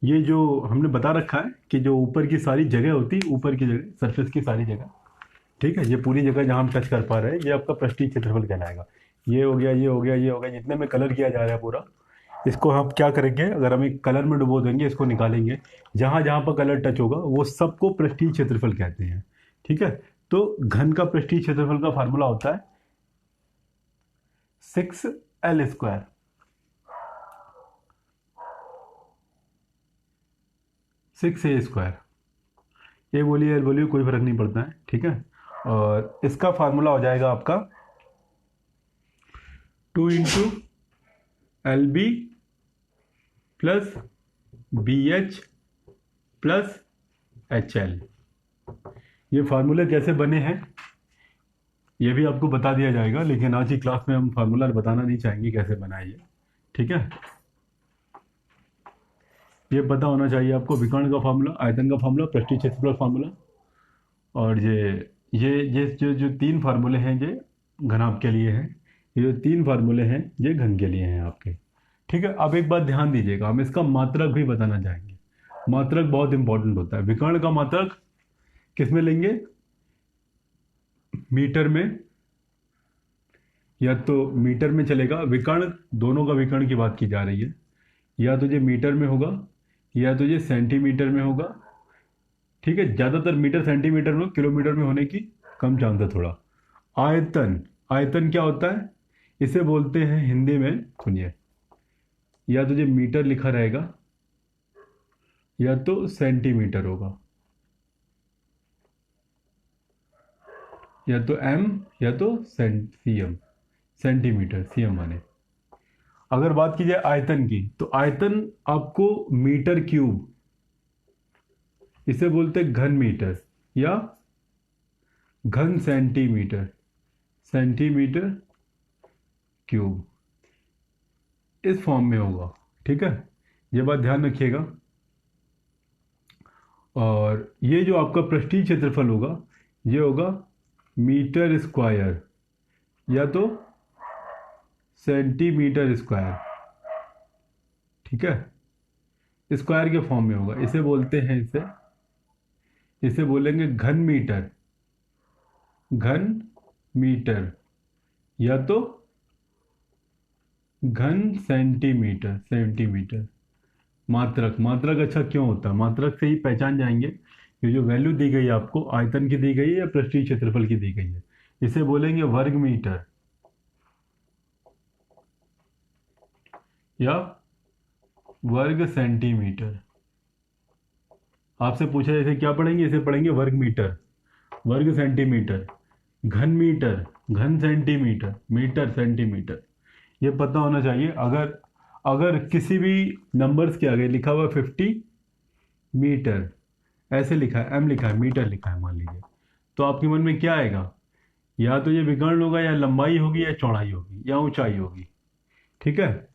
ये जो हमने बता रखा है कि जो ऊपर की सारी जगह होती है, ऊपर की जगह, सरफेस की सारी जगह, ठीक है, ये पूरी जगह जहां हम टच कर पा रहे हैं, ये आपका पृष्ठीय क्षेत्रफल कहलाएगा। ये हो गया, ये हो गया, ये हो गया, जितने में कलर किया जा रहा है पूरा, इसको हम क्या करेंगे, अगर हम एक कलर में डुबो देंगे, इसको निकालेंगे, जहां जहां पर कलर टच होगा वो सबको पृष्ठीय क्षेत्रफल कहते हैं। ठीक है, तो घन का पृष्ठीय क्षेत्रफल का फार्मूला होता है 6L²। 6A²। ये बोलिए, एल बोलिए, कोई फर्क नहीं पड़ता है। ठीक है, और इसका फार्मूला हो जाएगा आपका 2 × LB plus BH plus HL। ये फार्मूले कैसे बने हैं ये भी आपको बता दिया जाएगा, लेकिन आज की क्लास में हम फार्मूला बताना नहीं चाहेंगे कैसे बनाए ये। ठीक है, ये पता होना चाहिए आपको विकर्ण का फार्मूला, आयतन का फार्मूला, पृष्ठीय क्षेत्रफल फार्मूला, और ये जो तीन फार्मूले हैं ये घनाभ के लिए हैं, ये जो तीन फार्मूले हैं ये घन के लिए हैं आपके। ठीक है, अब एक बात ध्यान दीजिएगा, हम इसका मात्रक भी बताना चाहेंगे। मात्रक बहुत इंपॉर्टेंट होता है। विकर्ण का मात्रक किस में लेंगे? मीटर में, या तो मीटर में चलेगा, विकर्ण दोनों का विकर्ण की बात की जा रही है, या तो ये मीटर में होगा या तो ये सेंटीमीटर में होगा। ठीक है, ज़्यादातर मीटर सेंटीमीटर में, किलोमीटर में होने की कम चांस है थोड़ा। आयतन, आयतन क्या होता है? इसे बोलते हैं हिंदी में, सुनिए, या तो ये मीटर लिखा रहेगा या तो सेंटीमीटर होगा, या तो एम या तो सीएम, सेंटीमीटर, सीएम माने। अगर बात की जाए आयतन की, तो आयतन आपको मीटर क्यूब, इसे बोलते हैं घन मीटर या घन सेंटीमीटर, सेंटीमीटर क्यूब, इस फॉर्म में होगा। ठीक है, ये बात ध्यान रखिएगा। और ये जो आपका पृष्ठीय क्षेत्रफल होगा ये होगा मीटर स्क्वायर या तो सेंटीमीटर स्क्वायर। ठीक है, स्क्वायर के फॉर्म में होगा, इसे बोलते हैं, इसे बोलेंगे घन मीटर, घन मीटर, या तो घन सेंटीमीटर, सेंटीमीटर। मात्रक, मात्रक अच्छा क्यों होता है? मात्रक से ही पहचान जाएंगे कि जो वैल्यू दी गई है आपको, आयतन की दी गई है या पृष्ठीय क्षेत्रफल की दी गई है। इसे बोलेंगे वर्ग मीटर या वर्ग सेंटीमीटर। आपसे पूछा इसे क्या पढ़ेंगे? इसे पढ़ेंगे वर्ग मीटर, वर्ग सेंटीमीटर, घन मीटर, घन सेंटीमीटर, मीटर सेंटीमीटर। ये पता होना चाहिए। अगर अगर किसी भी नंबर्स के आगे लिखा हुआ 50 मीटर, ऐसे लिखा है, एम लिखा है, मीटर लिखा है मान लीजिए, तो आपके मन में क्या आएगा? या तो ये विकर्ण होगा, या लंबाई होगी, या चौड़ाई होगी, या ऊंचाई होगी। ठीक है,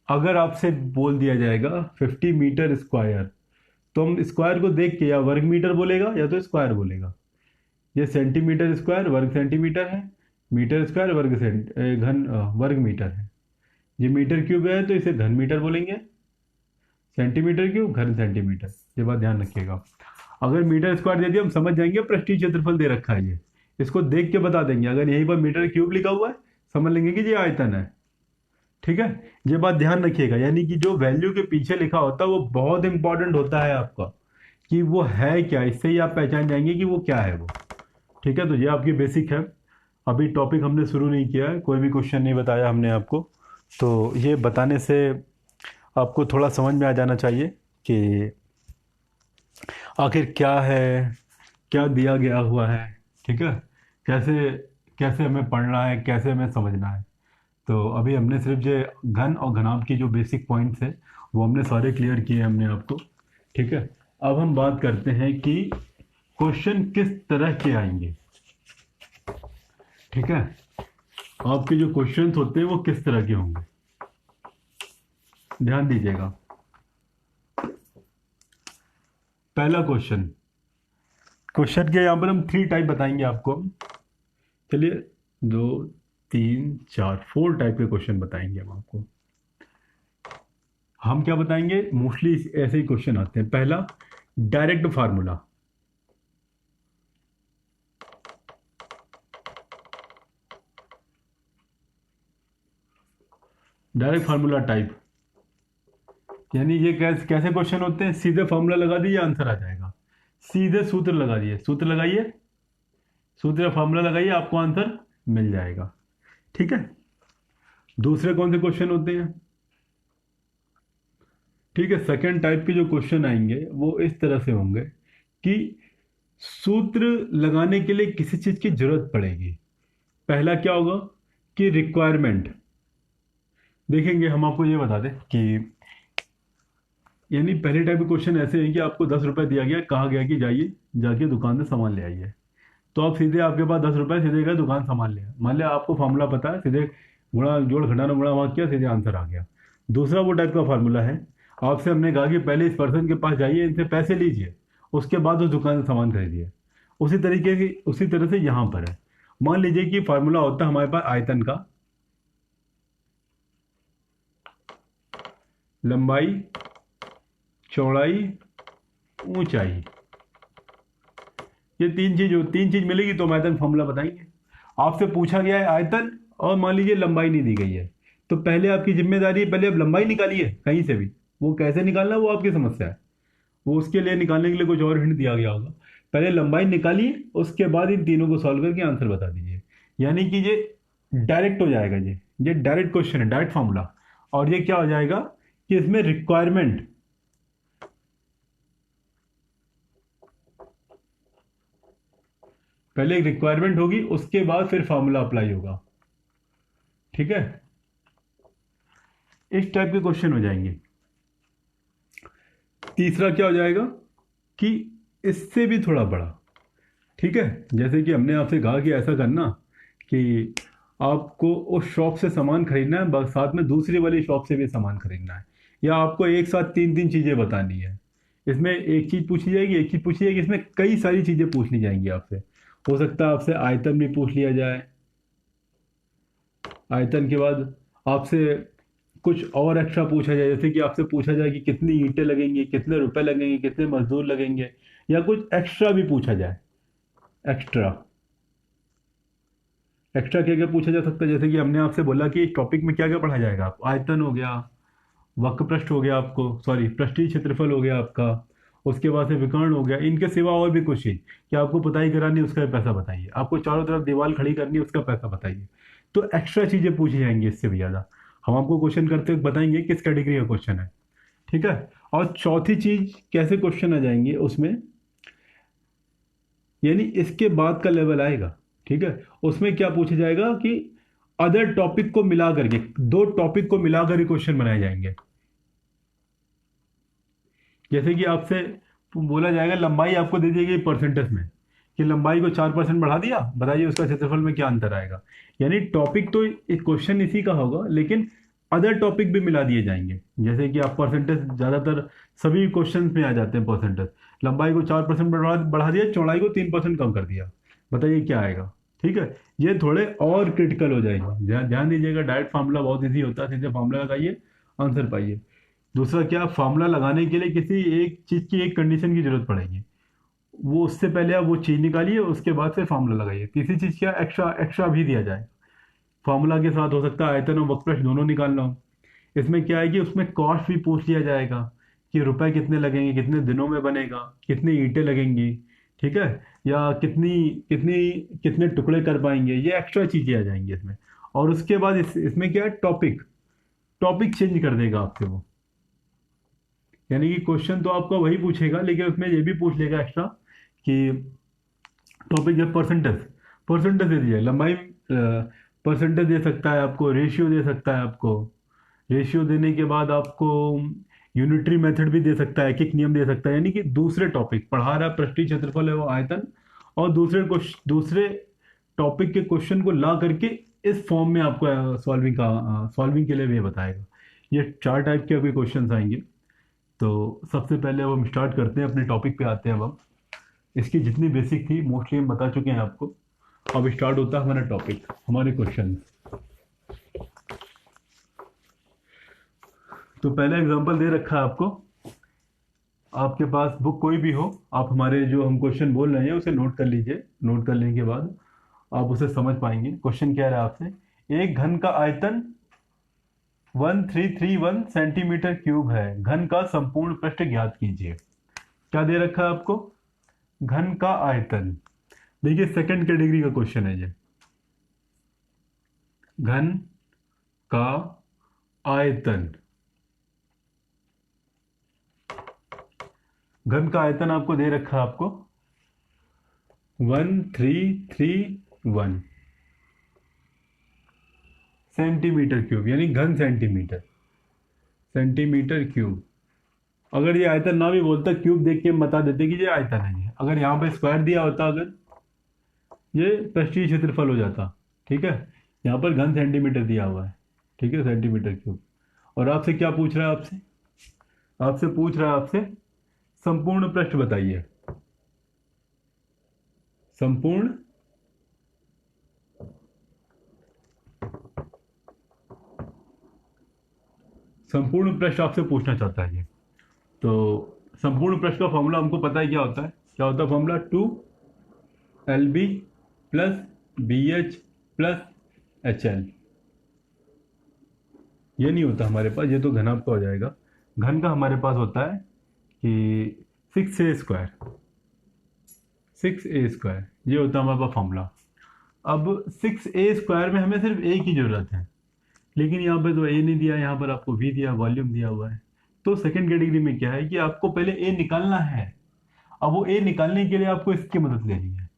अगर आपसे बोल दिया जाएगा 50 मीटर स्क्वायर, तो हम स्क्वायर को देख के या वर्ग मीटर बोलेगा या तो स्क्वायर बोलेगा। ये सेंटीमीटर स्क्वायर वर्ग सेंटीमीटर है, मीटर स्क्वायर वर्ग घन वर्ग मीटर है। ये मीटर क्यूब है तो इसे घन मीटर बोलेंगे, सेंटीमीटर क्यूब घन सेंटीमीटर। ये बात ध्यान रखिएगा। अगर मीटर स्क्वायर दे दिया हम समझ जाएंगे पृष्ठीय क्षेत्रफल दे रखा है, ये इसको देख के बता देंगे। अगर यहीं पर मीटर क्यूब लिखा हुआ है समझ लेंगे कि ये आयतन है। ठीक है, ये बात ध्यान रखिएगा, यानी कि जो वैल्यू के पीछे लिखा होता है वो बहुत इंपॉर्टेंट होता है आपका, कि वो है क्या, इससे ही आप पहचान जाएंगे कि वो क्या है वो। ठीक है, तो ये आपकी बेसिक है। अभी टॉपिक हमने शुरू नहीं किया है, कोई भी क्वेश्चन नहीं बताया हमने आपको। तो ये बताने से आपको थोड़ा समझ में आ जाना चाहिए कि आखिर क्या है, क्या दिया गया हुआ है, ठीक है, कैसे कैसे हमें पढ़ना है, कैसे हमें समझना है। तो अभी हमने सिर्फ जो घन और घनाभ की जो बेसिक पॉइंट्स हैं वो हमने सारे क्लियर किए हमने आपको, ठीक है। अब हम बात करते हैं कि क्वेश्चन किस तरह के आएंगे, ठीक है। आपके जो क्वेश्चंस होते हैं वो किस तरह के होंगे, ध्यान दीजिएगा। पहला क्वेश्चन, क्वेश्चन के यहाँ पर हम 3 टाइप बताएंगे आपको। चलिए 2 3 4 4 टाइप के क्वेश्चन बताएंगे हम आपको। हम क्या बताएंगे, मोस्टली ऐसे ही क्वेश्चन आते हैं। पहला, direct formula. Direct formula type, यानी ये कैसे क्वेश्चन होते हैं, सीधे फार्मूला लगा दिए आंसर आ जाएगा। सीधे सूत्र लगा दिए, सूत्र लगाइए, सूत्र या फार्मूला लगाइए, आपको आंसर मिल जाएगा, ठीक है। दूसरे कौन से क्वेश्चन होते हैं, ठीक है। सेकंड टाइप के जो क्वेश्चन आएंगे वो इस तरह से होंगे कि सूत्र लगाने के लिए किसी चीज की जरूरत पड़ेगी। पहला क्या होगा कि रिक्वायरमेंट, देखेंगे हम आपको ये बता दें कि यानी पहले टाइप के क्वेश्चन ऐसे हैं कि आपको 10 रुपए दिया गया, कहा गया कि जाइए जाके दुकान से सामान ले आइए। तो आप सीधे, आपके पास 10 रुपए, सीधे गए दुकान सामान ले आए। मान लिया आपको फार्मूला पता है, सीधे गुणा जोड़ घटाना गुणा भाग किया, सीधे आंसर आ गया। दूसरा वो टाइप का फार्मूला है, आपसे हमने कहा कि पहले इस पर्सन के पास जाइए, इनसे पैसे लीजिए, उसके बाद उस दुकान से सामान खरीदिए। उसी तरह से यहाँ पर है। मान लीजिए कि फार्मूला होता है हमारे पास आयतन का, लंबाई, चौड़ाई, ऊंचाई, ये 3 चीज मिलेगी तो हम आयतन फॉर्मूला बताएंगे। आपसे पूछा गया है आयतन और मान लीजिए लंबाई नहीं दी गई है, तो पहले आपकी जिम्मेदारी है, पहले आप लंबाई निकालिए कहीं से भी। वो कैसे निकालना वो आपकी समस्या है, वो उसके लिए निकालने के लिए कुछ और हिंट दिया गया होगा। पहले लंबाई निकालिए, उसके बाद इन तीनों को सॉल्व करके आंसर बता दीजिए। यानी कि ये डायरेक्ट हो जाएगा, ये डायरेक्ट क्वेश्चन है, डायरेक्ट फॉर्मूला। और ये क्या हो जाएगा कि इसमें रिक्वायरमेंट, पहले एक रिक्वायरमेंट होगी, उसके बाद फिर फॉर्मूला अप्लाई होगा, ठीक है। इस टाइप के क्वेश्चन हो जाएंगे। तीसरा क्या हो जाएगा कि इससे भी थोड़ा बड़ा, ठीक है। जैसे कि हमने आपसे कहा कि ऐसा करना कि आपको उस शॉप से सामान खरीदना है, साथ में दूसरी वाली शॉप से भी सामान खरीदना है, या आपको एक साथ 3 3 चीज़ें बतानी है। इसमें एक चीज़ पूछी जाएगी, एक चीज़ पूछी जाएगी, इसमें कई सारी चीज़ें पूछनी जाएंगी आपसे। हो सकता है आपसे आयतन भी पूछ लिया जाए, आयतन के बाद आपसे कुछ और एक्स्ट्रा पूछा जाए, जैसे कि आपसे पूछा जाए कि कितनी ईंटें लगेंगी, कितने रुपए लगेंगे, कितने मजदूर लगेंगे, या कुछ एक्स्ट्रा भी पूछा जाए। एक्स्ट्रा एक्स्ट्रा क्या क्या पूछा जा सकता है, जैसे कि हमने आपसे बोला कि इस टॉपिक में क्या क्या पढ़ा जाएगा, आपको आयतन हो गया, वक्र पृष्ठ हो गया, आपको सॉरी पृष्ठीय क्षेत्रफल हो गया आपका, उसके बाद से विकर्ण हो गया, इनके सिवा और भी कुछ चीज कि आपको पुताई करानी उसका पैसा बताइए, आपको चारों तरफ दीवार खड़ी करनी उसका पैसा बताइए। तो एक्स्ट्रा चीजें पूछी जाएंगी इससे भी ज्यादा। हम आपको क्वेश्चन करते हुए बताएंगे किस कैटेगरी का क्वेश्चन है, ठीक है। और चौथी चीज कैसे क्वेश्चन आ जाएंगे उसमें, यानी इसके बाद का लेवल आएगा, ठीक है। उसमें क्या पूछा जाएगा कि अदर टॉपिक को मिला करके, 2 टॉपिक को मिलाकर ही क्वेश्चन बनाए जाएंगे। जैसे कि आपसे बोला जाएगा लंबाई आपको दे दी गई परसेंटेज में, कि लंबाई को 4% बढ़ा दिया, बताइए उसका क्षेत्रफल में क्या अंतर आएगा। यानी टॉपिक तो एक क्वेश्चन इसी का होगा, लेकिन अदर टॉपिक भी मिला दिए जाएंगे। जैसे कि आप परसेंटेज, ज़्यादातर सभी क्वेश्चन में आ जाते हैं परसेंटेज, लंबाई को 4% बढ़ा दिया, चौड़ाई को 3% कम कर दिया, बताइए क्या आएगा, ठीक है। ये थोड़े और क्रिटिकल हो जाएंगे, ध्यान दीजिएगा। डायरेक्ट फार्मूला बहुत ईजी होता है, सीधे फार्मूला लगाइए आंसर पाइए। दूसरा क्या, फार्मूला लगाने के लिए किसी एक चीज़ की एक कंडीशन की जरूरत पड़ेगी, वो उससे पहले आप वो चीज़ निकालिए, उसके बाद फिर फार्मूला लगाइए। तीसरी चीज़ क्या, एक्स्ट्रा एक्स्ट्रा भी दिया जाए, फार्मूला के साथ हो सकता है आयतन और वक्रपृष्ठ दोनों निकालना हो। इसमें क्या है कि उसमें कॉस्ट भी पूछ लिया जाएगा कि रुपए कितने लगेंगे, कितने दिनों में बनेगा, कितनी ईंटें लगेंगी, ठीक है, या कितनी कितनी कितने टुकड़े कर पाएंगे, ये एक्स्ट्रा चीज़ें आ जाएंगी इसमें। और उसके बाद इसमें क्या है, टॉपिक, टॉपिक चेंज कर देगा आपसे वो। यानी कि क्वेश्चन तो आपका वही पूछेगा, लेकिन उसमें ये भी पूछ लेगा एक्स्ट्रा कि टॉपिक है परसेंटेज, परसेंटेज दे दिया, लंबाई परसेंटेज दे सकता है आपको, रेशियो दे सकता है आपको, रेशियो देने के बाद आपको यूनिटरी मेथड भी दे सकता है, किक नियम दे सकता है। यानी कि दूसरे टॉपिक पढ़ा रहा, पृष्ठीय क्षेत्रफल है वो आयतन, और दूसरे टॉपिक के क्वेश्चन को ला करके इस फॉर्म में आपको सॉल्विंग के लिए भी बताएगा। ये 4 टाइप के अभी क्वेश्चन आएंगे। तो सबसे पहले अब हम स्टार्ट करते हैं, अपने टॉपिक पे आते हैं। अब हम इसकी जितनी बेसिक थी मोस्टली हम बता चुके हैं आपको। अब स्टार्ट होता है हमारा टॉपिक, हमारे क्वेश्चन। तो पहला एग्जांपल दे रखा है आपको, आपके पास बुक कोई भी हो, आप हमारे जो हम क्वेश्चन बोल रहे हैं उसे नोट कर लीजिए। नोट कर लेने के बाद आप उसे समझ पाएंगे। क्वेश्चन क्या रहा है आपसे, एक घन का आयतन 1331 सेंटीमीटर क्यूब है, घन का संपूर्ण पृष्ठ ज्ञात कीजिए। क्या दे रखा है आपको, घन का आयतन। देखिए सेकंड कैटेगरी का क्वेश्चन है ये, घन का आयतन। घन का आयतन आपको दे रखा है आपको 1331 सेंटीमीटर क्यूब, यानी घन सेंटीमीटर, सेंटीमीटर क्यूब। अगर ये आयतन ना भी बोलता, क्यूब देख के हम बता देते कि ये आयतन है। ये अगर यहाँ पे स्क्वायर दिया होता, अगर ये पृष्ठीय क्षेत्रफल हो जाता। ठीक है, यहाँ पर घन सेंटीमीटर दिया हुआ है, ठीक है, सेंटीमीटर क्यूब। और आपसे क्या पूछ रहा है, आपसे पूछ रहा है आपसे संपूर्ण पृष्ठ बताइए। संपूर्ण संपूर्ण पृष्ठ आपसे पूछना चाहता है ये। तो संपूर्ण पृष्ठ का फॉर्मूला हमको पता है क्या होता है। क्या होता है formula, 2LB plus BH plus HL। ये नहीं होता हमारे पास, ये तो घनाभ का हो जाएगा। घन का हमारे पास होता है कि 6A स्क्वायर, 6A स्क्वायर, ये होता है हमारे पास फॉर्मूला। अब 6A स्क्वायर में हमें सिर्फ A की जरूरत है, लेकिन यहाँ पे तो A नहीं दिया, यहाँ पर आपको V दिया, वॉल्यूम दिया हुआ है। तो सेकंड कैटेगरी में क्या है कि आपको पहले A निकालना है। अब वो A निकालने के लिए आपको इसकी मदद लेनी है।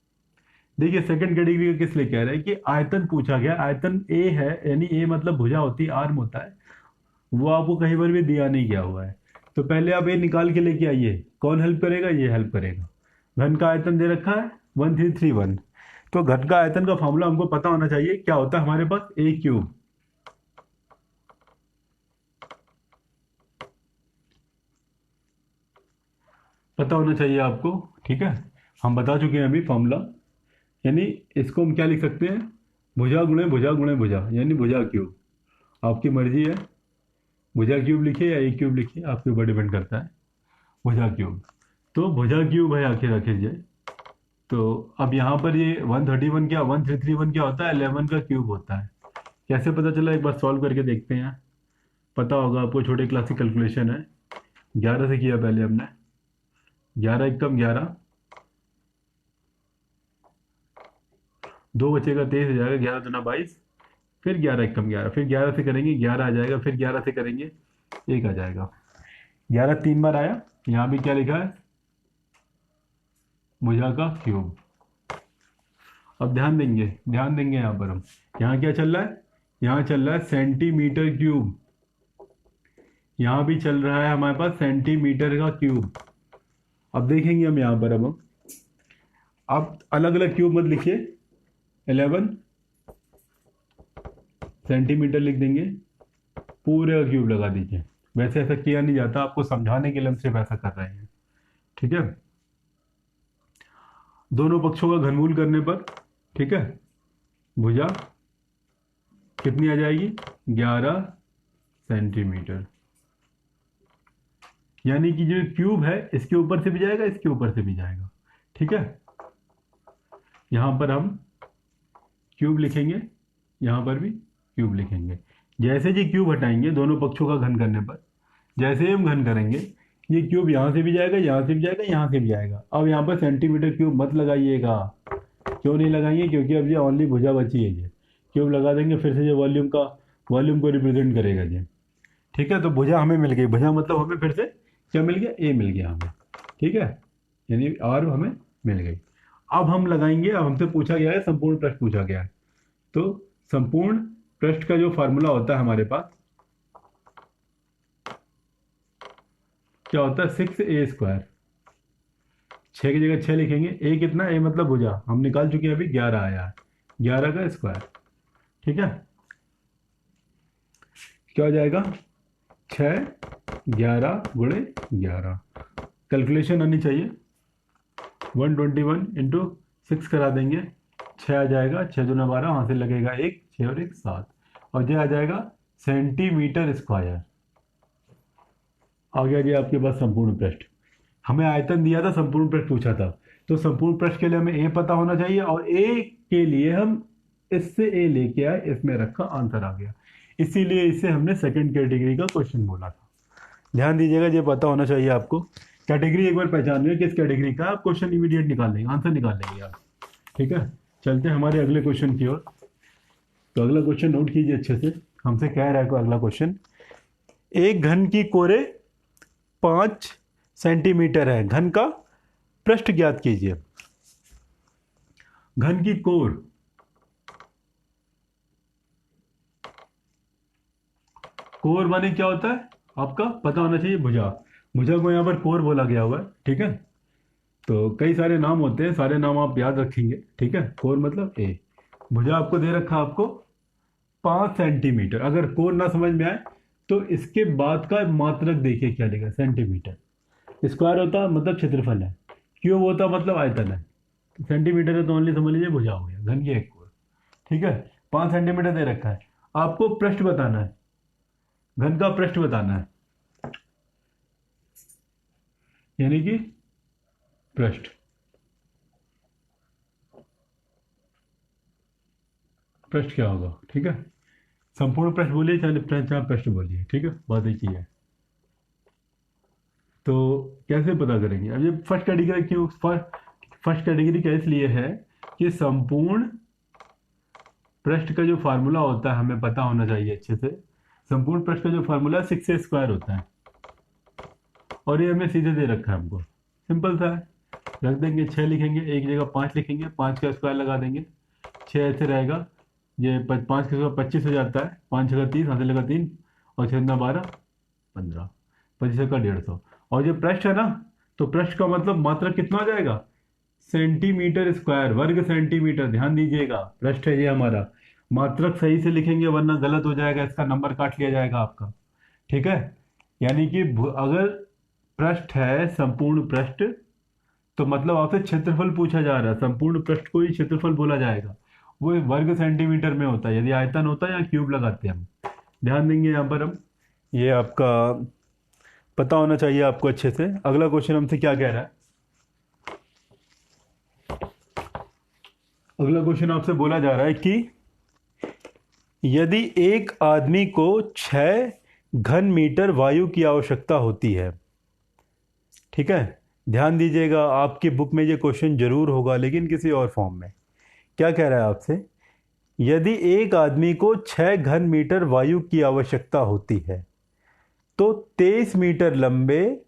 देखिए सेकंड कैटेगरी का किस लिए कह रहा है कि आयतन पूछा गया, आयतन A है, यानी A मतलब भुजा होती है, आर्म होता है, वो आपको कहीं पर भी दिया नहीं गया हुआ है। तो पहले आप A निकाल के लेके आइए। कौन हेल्प करेगा, ये हेल्प करेगा। घन का आयतन दे रखा है 1331, तो घन का आयतन का फॉर्मूला हमको पता होना चाहिए। क्या होता है हमारे पास, A क्यूब। पता होना चाहिए आपको, ठीक है। हम बता चुके हैं अभी फॉर्मूला, यानी इसको हम क्या लिख सकते हैं, भुजा गुणे भुजा गुणे भुजा, यानी भुजा क्यूब। आपकी मर्जी है, भुजा क्यूब लिखिए या ए क्यूब लिखिए, आपके ऊपर डिपेंड करता है। भुजा क्यूब, तो भुजा क्यूब है आखिर आखिर ये। तो अब यहाँ पर ये 131 क्या, 1331 क्या होता है, 11 का क्यूब होता है। कैसे पता चला, एक बार सॉल्व करके देखते हैं। पता होगा आपको, छोटे क्लास की कैलकुलेशन है। 11 से किया पहले हमने, 11 एकम 11, 2 बचेगा 23 हो जाएगा, 11 दूना 22, फिर 11 एकम 11, फिर 11 से करेंगे 11 आ जाएगा, फिर 11 से करेंगे 1 आ जाएगा। 11 3 बार आया। यहाँ भी क्या लिखा है, भुजा का क्यूब। अब ध्यान देंगे यहाँ पर हम, यहाँ क्या चल रहा है, यहाँ चल रहा है सेंटीमीटर क्यूब। यहाँ भी चल रहा है हमारे पास सेंटीमीटर का क्यूब। अब देखेंगे हम यहाँ पर, अब हम आप अलग अलग क्यूब मत लिखिए, 11 सेंटीमीटर लिख देंगे, पूरे का क्यूब लगा दीजिए। वैसे ऐसा किया नहीं जाता, आपको समझाने के लिए हम सिर्फ ऐसा कर रहे हैं, ठीक है। दोनों पक्षों का घनमूल करने पर, ठीक है, भुजा कितनी आ जाएगी, 11 सेंटीमीटर। यानी कि जो क्यूब है इसके ऊपर से भी जाएगा, इसके ऊपर से भी जाएगा, ठीक है। यहां पर हम क्यूब लिखेंगे, यहां पर भी क्यूब लिखेंगे। जैसे जी क्यूब हटाएंगे दोनों पक्षों का घन करने पर, जैसे ही हम घन करेंगे ये क्यूब यहाँ से भी जाएगा, यहाँ से भी जाएगा, यहाँ से भी जाएगा। अब यहाँ पर सेंटीमीटर क्यूब मत लगाइएगा। क्यों नहीं लगाएंगे? क्योंकि अब ये ओनली भुजा बची है। ये क्यूब लगा देंगे फिर से, ये वॉल्यूम को रिप्रेजेंट करेगा ये। ठीक है, तो भुजा हमें मिल गई। भुजा मतलब हमें फिर से क्या मिल गया? ए मिल गया हमें। ठीक है, यानी आर हमें मिल गई। अब हम लगाएंगे, अब हमसे पूछा गया है संपूर्ण पृष्ठ पूछा गया है। तो संपूर्ण पृष्ठ का जो फार्मूला होता है हमारे पास, क्या होता है? 6a²। 6 की जगह 6 लिखेंगे। ए कितना? ए मतलब भुजा हम निकाल चुके हैं अभी, 11 आया है। 11 का स्क्वायर। ठीक है, क्या हो जाएगा? 6 11 गुणे 11। कैलकुलेशन आनी चाहिए। 121 इंटू 6 करा देंगे, 6 आ जाएगा। 6 दूना 12, वहाँ से लगेगा 1, 6 और 1 7, और ये आ जाएगा सेंटीमीटर स्क्वायर। आ गया जी आपके पास संपूर्ण पृष्ठ। हमें आयतन दिया था, संपूर्ण पृष्ठ पूछा था, तो संपूर्ण पृष्ठ के लिए हमें ए पता होना चाहिए, और ए के लिए हम इससे ए लेके आए, इसमें रखा, आंसर आ गया। इसीलिए इसे हमने सेकंड कैटेगरी का क्वेश्चन बोला था। ध्यान दीजिएगा, ये पता होना चाहिए आपको। कैटेगरी एक बार पहचान लिया किस कैटेगरी का, आप क्वेश्चन इमीडिएट निकाल लेंगे, आंसर निकाल लेंगे आप। ठीक है, चलते हैं हमारे अगले क्वेश्चन की ओर। तो अगला क्वेश्चन नोट कीजिए अच्छे से। हमसे कह रहा है अगला क्वेश्चन, एक घन की कोरे 5 सेंटीमीटर है, घन का पृष्ठ ज्ञात कीजिए। घन की कोर, कोर माने क्या होता है आपका पता होना चाहिए? भुजा। भुजा को यहाँ पर कोर बोला गया हुआ है। ठीक है, तो कई सारे नाम होते हैं, सारे नाम आप याद रखेंगे। ठीक है, कोर मतलब ए। भुजा आपको दे रखा आपको 5 सेंटीमीटर। अगर कोर ना समझ में आए तो इसके बाद का मात्रक देखिए क्या लिखा, सेंटीमीटर। स्क्वायर होता मतलब क्षेत्रफल है, क्यूब होता मतलब आयतन है, सेंटीमीटर है तो ओनली समझ लीजिए भुजा हो गया, घन की एक कोर। ठीक है, 5 सेंटीमीटर दे रखा है, आपको पृष्ठ बताना है, घन का पृष्ठ बताना है, यानी कि पृष्ठ। पृष्ठ क्या होगा? ठीक है, संपूर्ण पृष्ठ बोलिए चाहे पृष्ठ बोलिए। ठीक है, बात एक ही है। तो कैसे पता करेंगे? अब ये फर्स्ट कैटेगरी क्यों? फर्स्ट कैटेगरी क्या इसलिए है कि संपूर्ण पृष्ठ का जो फार्मूला होता है हमें पता होना चाहिए अच्छे से। संपूर्ण पृष्ठ का जो फार्मूला 6a² होता है, और ये हमें सीधे दे रखा है हमको, सिंपल सा है। रख देंगे, 6 लिखेंगे, एक जगह 5 लिखेंगे, 5 का स्क्वायर लगा देंगे, 6 ऐसे रहेगा। ये 5 के स्क्वायर 25 हो जाता है, 5 छः 30, हाथ से लगा 3, और 6 दूना 12 15, 25 का 150। और ये पृष्ठ है ना, तो पृष्ठ का मतलब मात्रक कितना हो जाएगा? सेंटीमीटर स्क्वायर, वर्ग सेंटीमीटर। ध्यान दीजिएगा, पृष्ठ है ये हमारा। मात्रक सही से लिखेंगे वरना गलत हो जाएगा, इसका नंबर काट लिया जाएगा आपका। ठीक है, यानी कि अगर पृष्ठ है संपूर्ण पृष्ठ, तो मतलब आपसे क्षेत्रफल पूछा जा रहा है, संपूर्ण पृष्ठ को ही क्षेत्रफल बोला जाएगा। वो वर्ग सेंटीमीटर में होता है, यदि आयतन होता है या क्यूब लगाते हैं हम। ध्यान देंगे यहाँ पर हम, ये आपका पता होना चाहिए आपको अच्छे से। अगला क्वेश्चन हमसे क्या कह रहा है? अगला क्वेश्चन आपसे बोला जा रहा है कि यदि एक आदमी को 6 घन मीटर वायु की आवश्यकता होती है। ठीक है, ध्यान दीजिएगा, आपकी बुक में ये क्वेश्चन जरूर होगा लेकिन किसी और फॉर्म में। क्या कह रहा है आपसे? यदि एक आदमी को 6 घन मीटर वायु की आवश्यकता होती है तो 23 मीटर लंबे,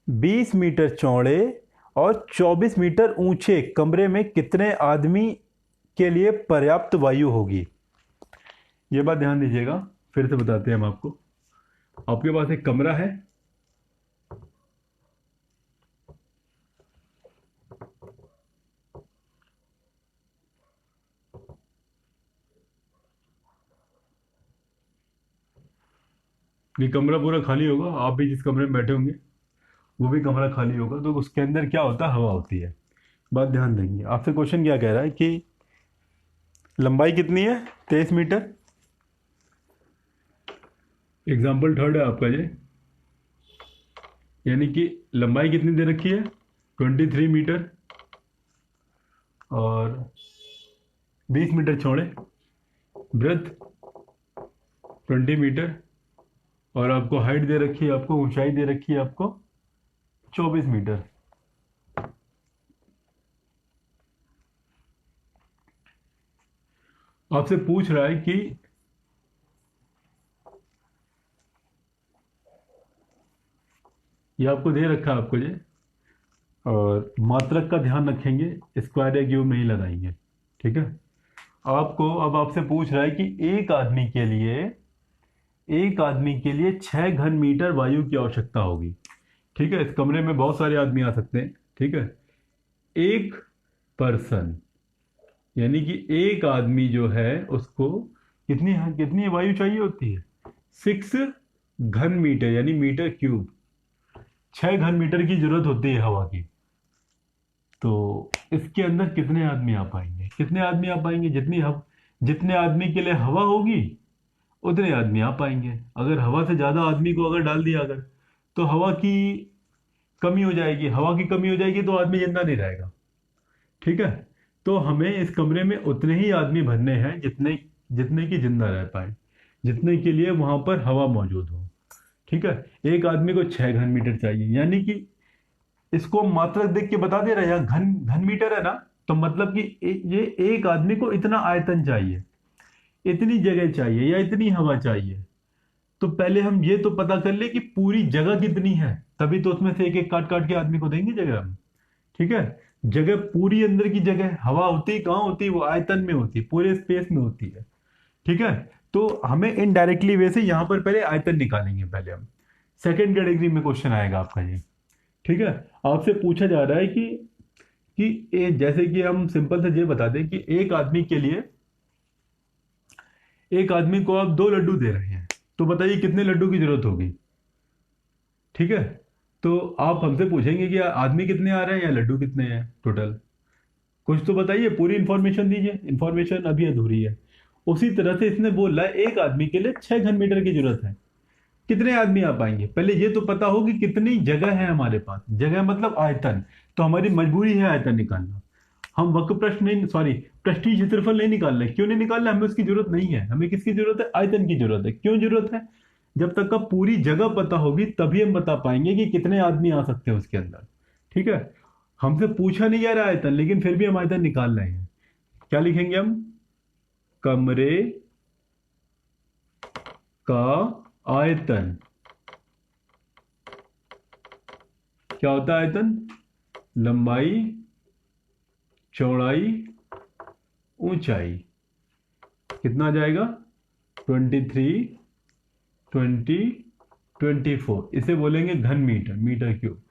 20 मीटर चौड़े और 24 मीटर ऊंचे कमरे में कितने आदमी के लिए पर्याप्त वायु होगी? ये बात ध्यान दीजिएगा, फिर से बताते हैं हम आपको। आपके पास एक कमरा है, ये कमरा पूरा खाली होगा, आप भी जिस कमरे में बैठे होंगे वो भी कमरा खाली होगा, तो उसके अंदर क्या होता है? हवा होती है। बात ध्यान देंगे। आपसे क्वेश्चन क्या कह रहा है कि लंबाई कितनी है? 23 मीटर। एग्जाम्पल थर्ड है आपका ये, यानी कि लंबाई कितनी दे रखी है? 23 मीटर, और 20 मीटर चौड़े, ब्रेथ 20 मीटर, और आपको हाइट दे रखी है, आपको ऊंचाई दे रखी है आपको 24 मीटर। आपसे पूछ रहा है कि ये आपको दे रखा है आपको ये, और मात्रक का ध्यान रखेंगे, स्क्वायर या क्यूब नहीं लगाएंगे। ठीक है। आपको अब आपसे पूछ रहा है कि एक आदमी के लिए 6 घन मीटर वायु की आवश्यकता होगी। ठीक है। इस कमरे में बहुत सारे आदमी आ सकते हैं। ठीक है। एक पर्सन, यानी कि एक आदमी जो है उसको कितनी कितनी वायु चाहिए होती है? 6 घन मीटर, यानी मीटर क्यूब। 6 घन मीटर की जरूरत होती है हवा की। तो इसके अंदर कितने आदमी आ पाएंगे? कितने आदमी आ पाएंगे? जितने आदमी के लिए हवा होगी उतने आदमी आ पाएंगे। अगर हवा से ज्यादा आदमी को अगर डाल दिया अगर, तो हवा की कमी हो जाएगी। हवा की कमी हो जाएगी तो आदमी जिंदा नहीं रहेगा। ठीक है। तो हमें इस कमरे में उतने ही आदमी भरने हैं जितने जितने की जिंदा रह पाए, जितने के लिए वहां पर हवा मौजूद हो। ठीक है। एक आदमी को 6 घन मीटर चाहिए, यानी कि इसको मात्रक देख के बता दे रहा है, यहाँ घन घन मीटर है ना, तो मतलब कि ये एक आदमी को इतना आयतन चाहिए, इतनी जगह चाहिए या इतनी हवा चाहिए। तो पहले हम ये तो पता कर ले कि पूरी जगह कितनी है, तभी तो उसमें से एक एक काट काट के आदमी को देंगे जगह हम। ठीक है। जगह पूरी अंदर की जगह, हवा होती कहाँ होती है? वो आयतन में होती है, पूरे स्पेस में होती है। ठीक है। तो हमें इनडायरेक्टली वे से यहां पर पहले आयतन निकालेंगे पहले हम। सेकंड कैटेगरी में क्वेश्चन आएगा आपका ये। ठीक है। आपसे पूछा जा रहा है कि जैसे कि हम सिंपल से ये बता दें कि एक आदमी को आप 2 लड्डू दे रहे हैं, तो बताइए कितने लड्डू की जरूरत होगी? ठीक है। तो आप हमसे पूछेंगे कि आदमी कितने आ रहे हैं या लड्डू कितने हैं टोटल। कुछ तो बताइए, पूरी इंफॉर्मेशन दीजिए, इंफॉर्मेशन अभी अधूरी है। उसी तरह से इसने बोला है एक आदमी के लिए 6 घन मीटर की जरूरत है। कितने आदमी आ पाएंगे? पहले ये तो पता हो कि कितनी जगह है हमारे पास। जगह मतलब आयतन। तो हमारी मजबूरी है आयतन निकालना। हम वक्र प्रश्न नहीं, सॉरी, पृष्ठीय क्षेत्रफल नहीं निकाल रहे। क्यों नहीं निकाल रहे? हमें उसकी जरूरत नहीं है। हमें किसकी जरूरत है? आयतन की जरूरत है। क्यों जरूरत है? जब तक का पूरी जगह पता होगी तभी हम बता पाएंगे कि कितने आदमी आ सकते हैं उसके अंदर। ठीक है। हमसे पूछा नहीं जा रहा आयतन, लेकिन फिर भी हम आयतन निकाल रहे हैं। क्या लिखेंगे हम? कमरे का आयतन। क्या होता है आयतन? लंबाई, चौड़ाई, ऊंचाई। कितना आ जाएगा? 23, 20, 24। इसे बोलेंगे घन मीटर, मीटर क्यूब।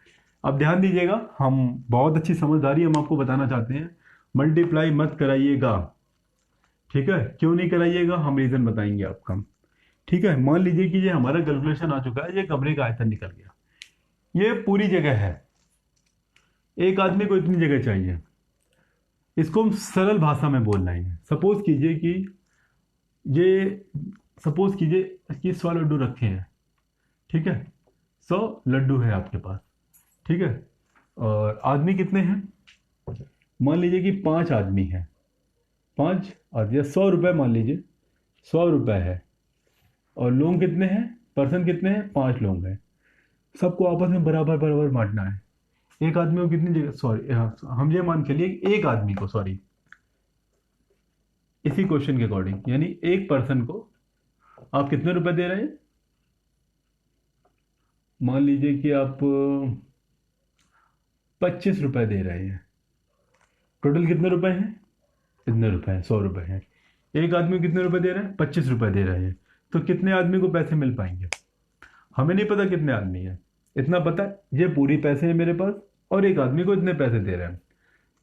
अब ध्यान दीजिएगा, हम बहुत अच्छी समझदारी हम आपको बताना चाहते हैं। मल्टीप्लाई मत कराइएगा। ठीक है। क्यों नहीं कराइएगा? हम रीजन बताएंगे आपका। ठीक है। मान लीजिए कि ये हमारा कैलकुलेशन आ चुका है, ये कमरे का आयतन निकल गया। ये पूरी जगह है, एक आदमी को इतनी जगह चाहिए। इसको हम सरल भाषा में बोल रहे हैं। ये सपोज कीजिए कि 100 लड्डू रखे हैं। ठीक है। 100 लड्डू है आपके पास। ठीक है। और आदमी कितने हैं? मान लीजिए कि 5 आदमी हैं। 5 आदमी, 100 रुपये मान लीजिए, 100 रुपये है। और लोग कितने हैं? पर्सन कितने हैं? 5 लोग हैं। सबको आपस में बराबर बराबर बांटना है। एक आदमी को कितनी जगह, सॉरी, हम ये मान के लिए एक आदमी को, सॉरी, इसी क्वेश्चन के अकॉर्डिंग, यानी एक पर्सन को आप कितने रुपए दे रहे हैं? मान लीजिए कि आप 25 रुपए दे रहे हैं। टोटल कितने रुपए हैं? इतने रुपए हैं, 100 रुपए हैं। एक आदमी को कितने रुपए दे रहे हैं? 25 रुपए दे रहे हैं। तो कितने आदमी को पैसे मिल पाएंगे? हमें नहीं पता कितने आदमी हैं, इतना पता है ये पूरी पैसे हैं मेरे पास, और एक आदमी को इतने पैसे दे रहे हैं।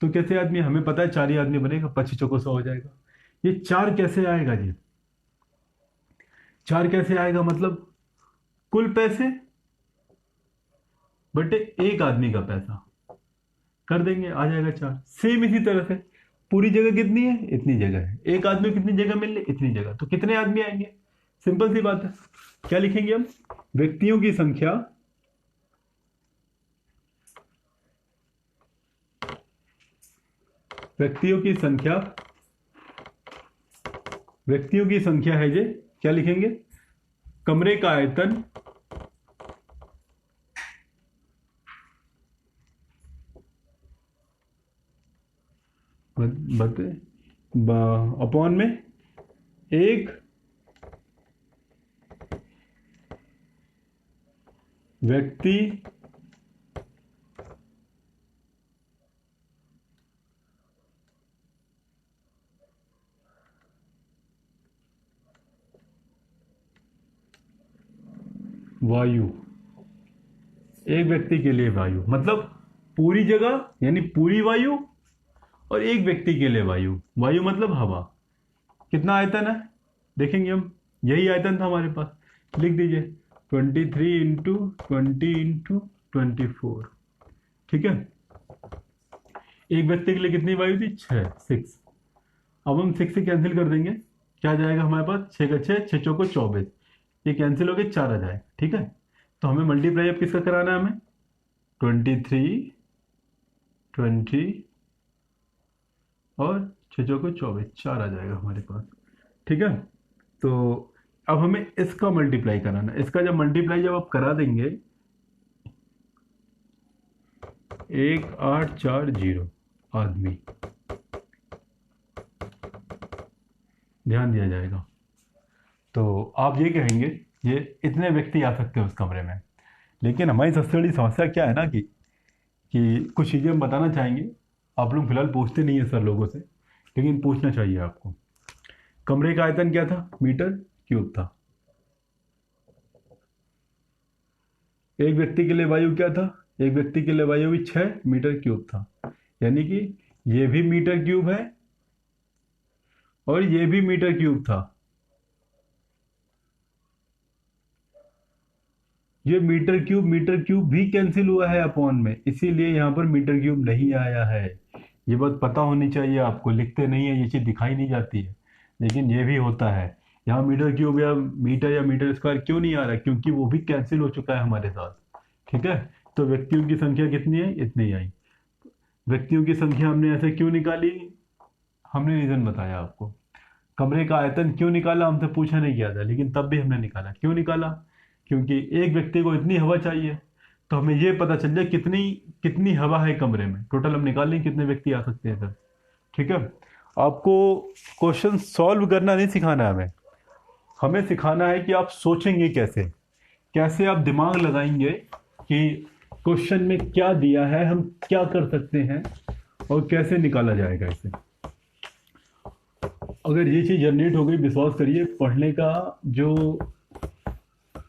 तो कैसे आदमी? हमें पता है 4 ही आदमी बनेगा, 25 चौको 100 हो जाएगा। ये 4 कैसे आएगा जी? 4 कैसे आएगा? मतलब कुल पैसे बटे एक आदमी का पैसा कर देंगे, आ जाएगा 4। सेम इसी तरह से पूरी जगह कितनी है? इतनी जगह है। एक आदमी को कितनी जगह मिल रही? इतनी जगह। तो कितने आदमी आएंगे? सिंपल सी बात है। क्या लिखेंगे हम? व्यक्तियों की संख्या, व्यक्तियों की संख्या, व्यक्तियों की संख्या है जे, क्या लिखेंगे? कमरे का आयतन बत अपॉन में एक व्यक्ति वायु, एक व्यक्ति के लिए वायु मतलब पूरी जगह यानी पूरी वायु, और एक व्यक्ति के लिए वायु, वायु मतलब हवा। कितना आयतन है देखेंगे हम, यही आयतन था हमारे पास, लिख दीजिए 23 × 20 × 24। ठीक है, एक व्यक्ति के लिए कितनी वायु थी, 6। अब हम 6 से कैंसिल कर देंगे, क्या जाएगा हमारे पास, 6 का 6, 6 चौको 24, ये कैंसिल हो गए, 4 आ जाए। ठीक है, तो हमें मल्टीप्लाई अब किसका कराना है, हमें 23, 20 और 6 चौको 24, 4 आ जाएगा हमारे पास। ठीक है, तो अब हमें इसका मल्टीप्लाई कराना है। इसका जब मल्टीप्लाई जब आप करा देंगे 1840 आदमी ध्यान दिया जाएगा। तो आप ये कहेंगे ये इतने व्यक्ति आ सकते हैं उस कमरे में, लेकिन हमारी सबसे बड़ी समस्या क्या है ना कि कुछ चीज़ें हम बताना चाहेंगे। आप लोग फिलहाल पूछते नहीं है सर लोगों से, लेकिन पूछना चाहिए आपको। कमरे का आयतन क्या था, मीटर क्यूब था। एक व्यक्ति के लिए वायु क्या था, एक व्यक्ति के लिए वायु भी 6 मीटर क्यूब था, यानी कि ये भी मीटर क्यूब है और ये भी मीटर क्यूब था। ये मीटर क्यूब भी कैंसिल हुआ है अपॉन में, इसीलिए यहाँ पर मीटर क्यूब नहीं आया है। ये बात पता होनी चाहिए आपको, लिखते नहीं है, ये चीज़ दिखाई नहीं जाती है, लेकिन ये भी होता है। यहाँ मीटर क्यूब या मीटर स्क्वायर क्यों नहीं आ रहा है, क्योंकि वो भी कैंसिल हो चुका है हमारे साथ। ठीक है, तो व्यक्तियों की संख्या कितनी है, इतनी आई। व्यक्तियों की संख्या हमने ऐसे क्यों निकाली, हमने रीज़न बताया आपको। कमरे का आयतन क्यों निकाला, हमसे पूछा नहीं गया था, लेकिन तब भी हमने निकाला। क्यों निकाला, क्योंकि एक व्यक्ति को इतनी हवा चाहिए, तो हमें ये पता चल जाए कितनी कितनी हवा है कमरे में, टोटल हम निकाल लें कितने व्यक्ति आ सकते हैं सर। ठीक है, आपको क्वेश्चन सॉल्व करना नहीं सिखाना है, हमें हमें सिखाना है कि आप सोचेंगे कैसे, कैसे आप दिमाग लगाएंगे कि क्वेश्चन में क्या दिया है, हम क्या कर सकते हैं और कैसे निकाला जाएगा इसे। अगर ये चीज़ जनरेट हो गई, विश्वास करिए पढ़ने का जो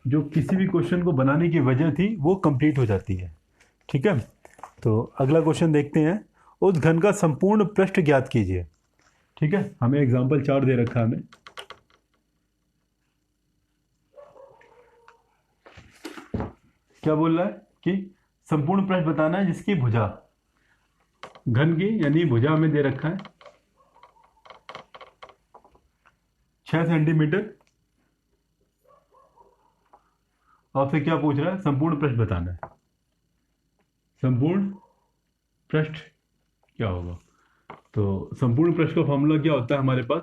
जो किसी भी क्वेश्चन को बनाने की वजह थी वो कंप्लीट हो जाती है। ठीक है, तो अगला क्वेश्चन देखते हैं। उस घन का संपूर्ण पृष्ठ ज्ञात कीजिए। ठीक है, हमें एग्जाम्पल 4 दे रखा है हमें। क्या बोल रहा है कि संपूर्ण पृष्ठ बताना है जिसकी भुजा, घन की यानी भुजा हमें दे रखा है 6 सेंटीमीटर। आपसे क्या पूछ रहा है, संपूर्ण पृष्ठ बताना है। संपूर्ण पृष्ठ क्या होगा, तो संपूर्ण पृष्ठ का फॉर्मूला क्या होता है हमारे पास,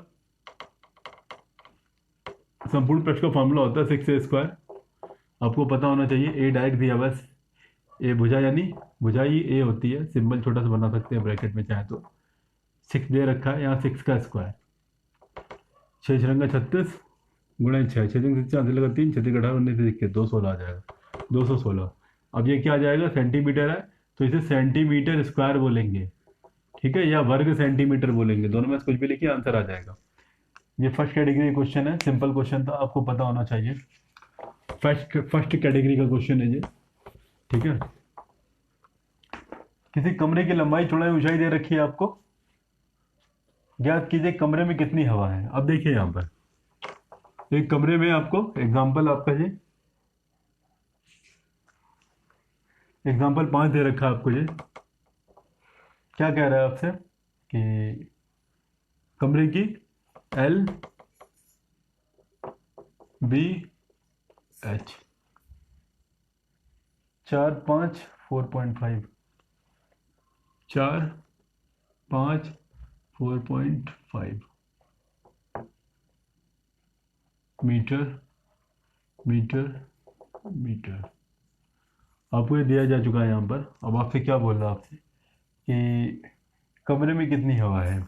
संपूर्ण पृष्ठ का फॉर्मूला होता है 6a²। आपको पता होना चाहिए, ए डायरेक्ट दिया बस, ए भुजा यानी भुजा ही ए होती है, सिंबल छोटा सा बना सकते हैं ब्रैकेट में चाहे तो। 6 दे रखा है, यहाँ 6 का स्क्वायर, 6 छंगा 36 गुणा 6, 6 चांद लगा 3, 6 18 19 से 216 आ जाएगा, 216। अब ये क्या आ जाएगा, सेंटीमीटर है, तो इसे सेंटीमीटर स्क्वायर बोलेंगे। ठीक है, या वर्ग सेंटीमीटर बोलेंगे, दोनों में से कुछ भी लिखिए, आंसर आ जाएगा। ये फर्स्ट कैटेगरी क्वेश्चन है, सिंपल क्वेश्चन था, आपको पता होना चाहिए। फर्स्ट कैटेगरी का क्वेश्चन है ये। ठीक है, किसी कमरे की लंबाई चौड़ाई ऊंचाई दे रखी है आपको, ज्ञात कीजिए कमरे में कितनी हवा है। अब देखिए यहाँ पर एक कमरे में आपको एग्जाम्पल आपका ये एग्जाम्पल 5 दे रखा है आपको। ये क्या कह रहा है आपसे कि कमरे की L B H 4 5 4.5 4 5 4.5 metre metre metre. आपको ये दिया जा चुका है यहाँ पर। अब आपसे क्या बोल रहा है आपसे कि कमरे में कितनी हवा है।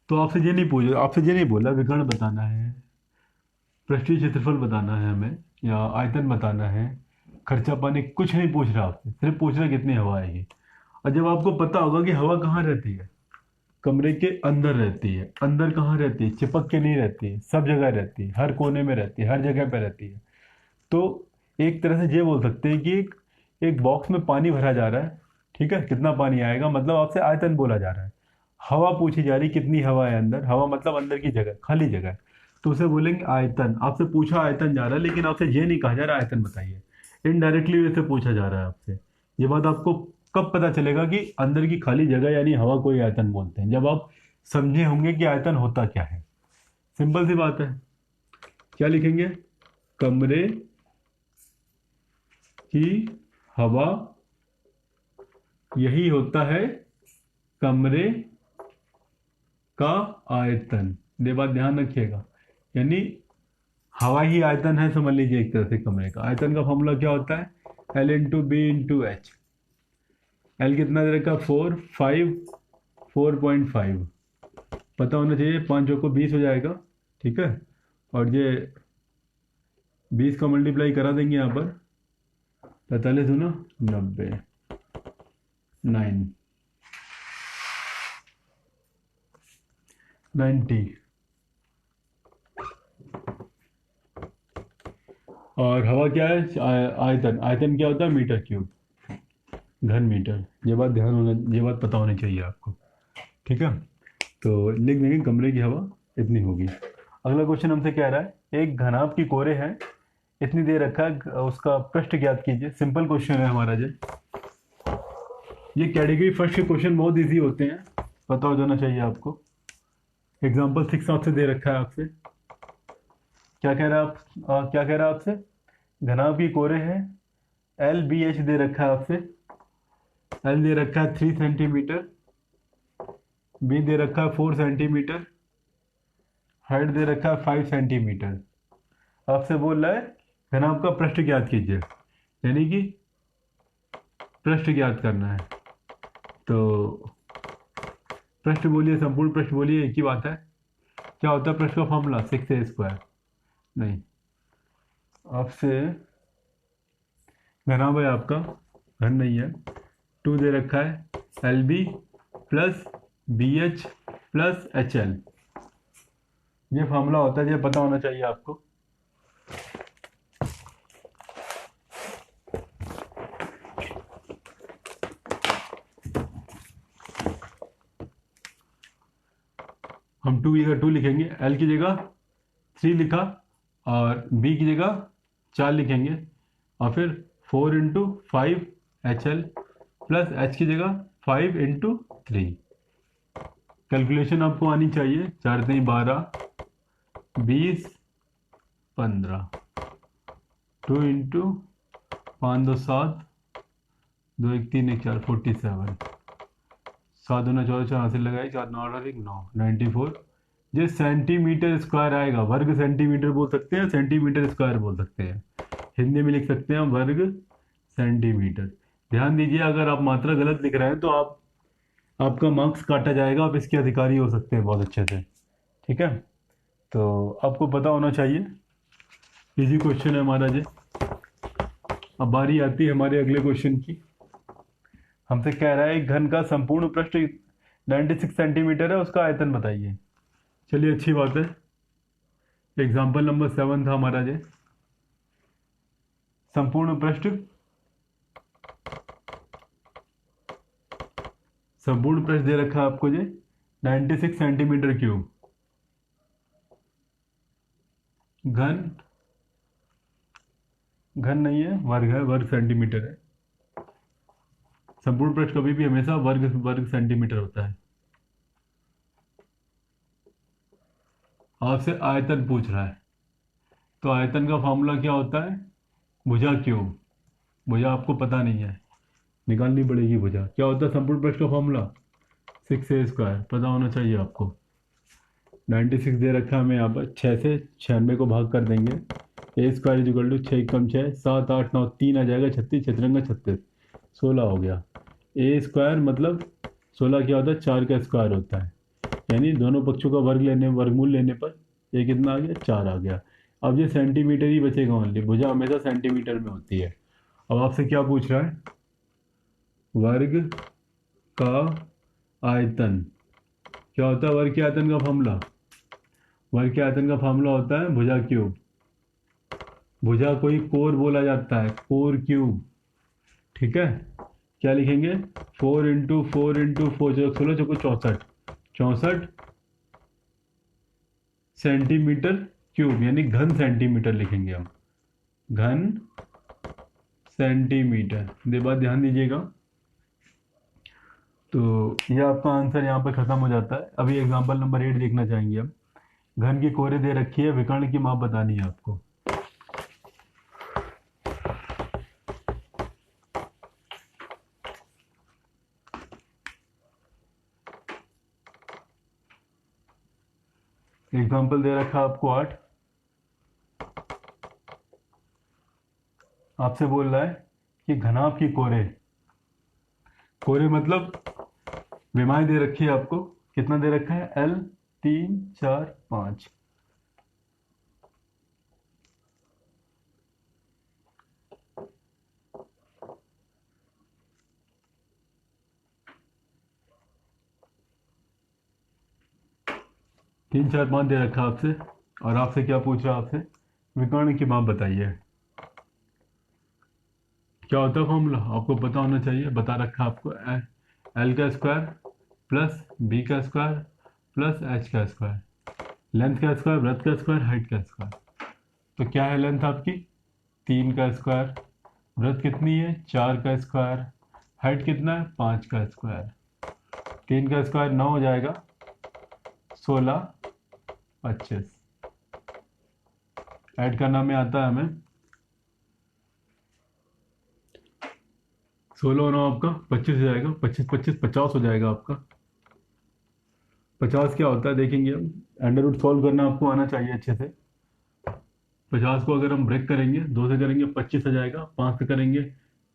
तो आपसे ये नहीं बोला विकर्ण बताना है, पृष्ठीय क्षेत्रफल बताना है हमें, या आयतन बताना है, खर्चा पानी कुछ नहीं पूछ रहा आपसे, सिर्फ पूछ रहा है कितनी हवा आएगी। और जब आपको पता होगा कि हवा कहाँ रहती है, कमरे के अंदर रहती है। अंदर कहाँ रहती है, चिपक के नहीं रहती है, सब जगह रहती है, हर कोने में रहती है, हर जगह पे रहती है। तो एक तरह से ये बोल सकते हैं कि एक बॉक्स में पानी भरा जा रहा है, ठीक है, कितना पानी आएगा, मतलब आपसे आयतन बोला जा रहा है। हवा पूछी जा रही, कितनी हवा है अंदर, हवा मतलब अंदर की जगह, खाली जगह। तो उसे बोलेंगे आयतन। आपसे पूछा आयतन जा रहा है, लेकिन आपसे ये नहीं कहा जा रहा आयतन बताइए, इनडायरेक्टली वैसे पूछा जा रहा है आपसे। ये बात आपको कब पता चलेगा कि अंदर की खाली जगह यानी हवा को ही आयतन बोलते हैं, जब आप समझे होंगे कि आयतन होता क्या है। सिंपल सी बात है। क्या लिखेंगे, कमरे की हवा, यही होता है कमरे का आयतन। ये बात ध्यान रखिएगा, यानी हवा ही आयतन है, समझ लीजिए एक तरह से। कमरे का आयतन का फॉर्मूला क्या होता है, L into B into H. L कितना दे रखा, 4.5 पता होना चाहिए, 5 को 20 हो जाएगा, ठीक है। और ये 20 का मल्टीप्लाई करा देंगे यहाँ पर, 45 दूना 90, 90। और हवा क्या है, आयतन। आयतन क्या होता है, मीटर क्यूब, घन मीटर। ये बात पता होनी चाहिए आपको, ठीक है। तो लिख देंगे कमरे की हवा इतनी होगी। अगला क्वेश्चन हमसे कह रहा है, एक घनाभ की कोरे है, इतनी देर रखा है, उसका पृष्ठ ज्ञात कीजिए। सिंपल क्वेश्चन है हमारा ये कैटेगरी फर्स्ट के क्वेश्चन बहुत इजी होते हैं, पता हो जाना चाहिए आपको। एग्जाम्पल 6 आपसे दे रखा है आपसे, क्या कह रहा है क्या कह रहा है आपसे, घनाभ की कोरे है, एल बी एच दे रखा है आपसे। एल दे रखा है 3 सेंटीमीटर, बी दे रखा है 4 सेंटीमीटर, हाइट दे रखा है 5 सेंटीमीटर। आपसे बोल रहा है घनाभ का पृष्ठ ज्ञात कीजिए, यानी कि पृष्ठ ज्ञात करना है। तो पृष्ठ बोलिए, संपूर्ण पृष्ठ बोलिए, एक ही बात है। क्या होता है पृष्ठ का फॉर्मूला, 6a² नहीं, आपसे घनाभ है आपका, घन नहीं है। 2 दे रखा है L B plus B H plus H L. ये फॉर्मूला होता है, ये पता होना चाहिए आपको। हम 2 की जगह 2 लिखेंगे, एल की जगह 3 लिखा, और बी की जगह 4 लिखेंगे, और फिर 4 × 5 एच एल प्लस एच की जगह 5 × 3। कैलकुलेशन आपको आनी चाहिए, 4 3 12 20 15, 2 × 5 2 7, 2 1 3 1 4 47, 7 दूना 14 4 हाथ से लगाई, 4 9 8 1 9 94। ये सेंटीमीटर स्क्वायर आएगा, वर्ग सेंटीमीटर बोल सकते हैं, सेंटीमीटर स्क्वायर बोल सकते हैं, हिंदी में लिख सकते हैं वर्ग सेंटीमीटर। ध्यान दीजिए, अगर आप मात्रा गलत लिख रहे हैं तो आपका मार्क्स काटा जाएगा, आप इसके अधिकारी हो सकते हैं बहुत अच्छे से, ठीक है। तो आपको पता होना चाहिए, इजी क्वेश्चन है हमारा ये। अब बारी आती है हमारे अगले क्वेश्चन की। हमसे कह रहा है एक घन का संपूर्ण पृष्ठ 96 सेंटीमीटर है, उसका आयतन बताइए। चलिए अच्छी बात है। एग्जाम्पल नंबर 7 था हमारा ये। संपूर्ण पृष्ठ दे रखा है आपको ये 96 सेंटीमीटर क्यूब। घन नहीं है, वर्ग है, वर्ग सेंटीमीटर है। संपूर्ण पृष्ठ कभी भी हमेशा वर्ग सेंटीमीटर होता है। आपसे आयतन पूछ रहा है, तो आयतन का फॉर्मूला क्या होता है, भुजा क्यूब। भुजा आपको पता नहीं है, निकालनी पड़ेगी भुजा। क्या होता है संपूर्ण पृष्ठ का फॉर्मूला, 6a², पता होना चाहिए आपको। 96 दे रखा है हमें यहाँ पर, 6 से 96 को भाग कर देंगे, a² = 6 × 6 7 8 9 3 आ जाएगा 36, 6 × 36, 16 हो गया। ए स्क्वायर मतलब 16 क्या होता है, 4 का स्क्वायर होता है, यानी दोनों पक्षों का वर्गमूल लेने पर ये कितना आ गया, 4 आ गया। अब ये सेंटीमीटर ही बचेगा ओनली, भुजा हमेशा सेंटीमीटर में होती है। अब आपसे क्या पूछ रहा है, वर्ग का आयतन क्या होता है, वर्ग के आयतन का फॉर्मूला, वर्ग के आयतन का फॉर्मूला होता है भुजा क्यूब। भुजा को ही कोर बोला जाता है, कोर क्यूब। ठीक है, क्या लिखेंगे, 4 × 4 × 4 16 चौको 64, 64 सेंटीमीटर क्यूब, यानी घन सेंटीमीटर लिखेंगे हम, घन सेंटीमीटर। बात ध्यान दीजिएगा। तो ये आपका आंसर यहाँ पर खत्म हो जाता है। अभी एग्जांपल नंबर 8 देखना चाहेंगे हम। घन की कोरे दे रखी है, विकर्ण की माप बतानी है आपको। एग्जांपल दे रखा है आपको 8। आपसे बोल रहा है कि घनाभ की कोरे, कोरे मतलब विमाएं दे रखी है आपको, कितना दे रखा है, L 3 4 5। तीन चार पाँच दे रखा आपसे, और आपसे क्या पूछ रहा है, आपसे विकर्ण की माप बताइए। क्या होता है फॉर्मूला, आपको पता होना चाहिए, बता रखा आपको, एल का स्क्वायर प्लस बी का स्क्वायर प्लस एच का स्क्वायर, लेंथ का स्क्वायर, ब्रेथ का स्क्वायर, हाइट का स्क्वायर। तो क्या है लेंथ आपकी, 3 का स्क्वायर, ब्रेथ कितनी है, 4 का स्क्वायर, हाइट कितना है, 5 का स्क्वायर। 3 का स्क्वायर 9 हो जाएगा, 16 25, ऐड करना में आता है हमें, 16 9 आपका 25 हो जाएगा, 25 25 50 हो जाएगा आपका। 50 क्या होता है देखेंगे हम, अंडर रूट सॉल्व करना आपको आना चाहिए अच्छे से। 50 को अगर हम ब्रेक करेंगे, 2 से करेंगे 25 आ जाएगा, 5 से करेंगे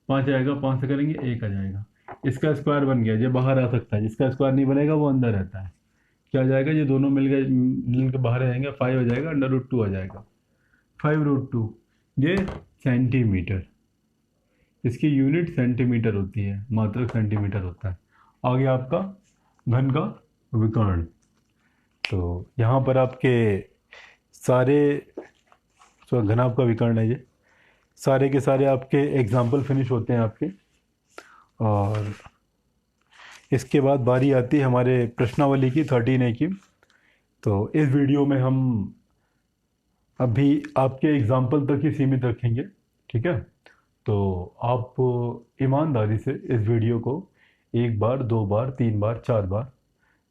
5 आएगा, 5 से करेंगे 1 आ जाएगा। इसका स्क्वायर बन गया, ये बाहर आ सकता है, जिसका स्क्वायर नहीं बनेगा वो अंदर रहता है। क्या आ जाएगा, ये दोनों मिल गए, मिल के बाहर आएंगे, 5 हो जाएगा, अंडर रूट 2 आ जाएगा, 5√2। ये सेंटीमीटर, इसकी यूनिट सेंटीमीटर होती है, मात्रक सेंटीमीटर होता है। आगे आपका घन का विकर्ण। तो यहाँ पर आपके सारे, जो घनाभ का विकर्ण है, ये सारे के सारे आपके एग्जाम्पल फिनिश होते हैं आपके। और इसके बाद बारी आती है हमारे प्रश्नावली की, 13A की। तो इस वीडियो में हम अभी आपके एग्जाम्पल तक ही सीमित रखेंगे, ठीक है। तो आप ईमानदारी से इस वीडियो को 1 बार 2 बार 3 बार 4 बार,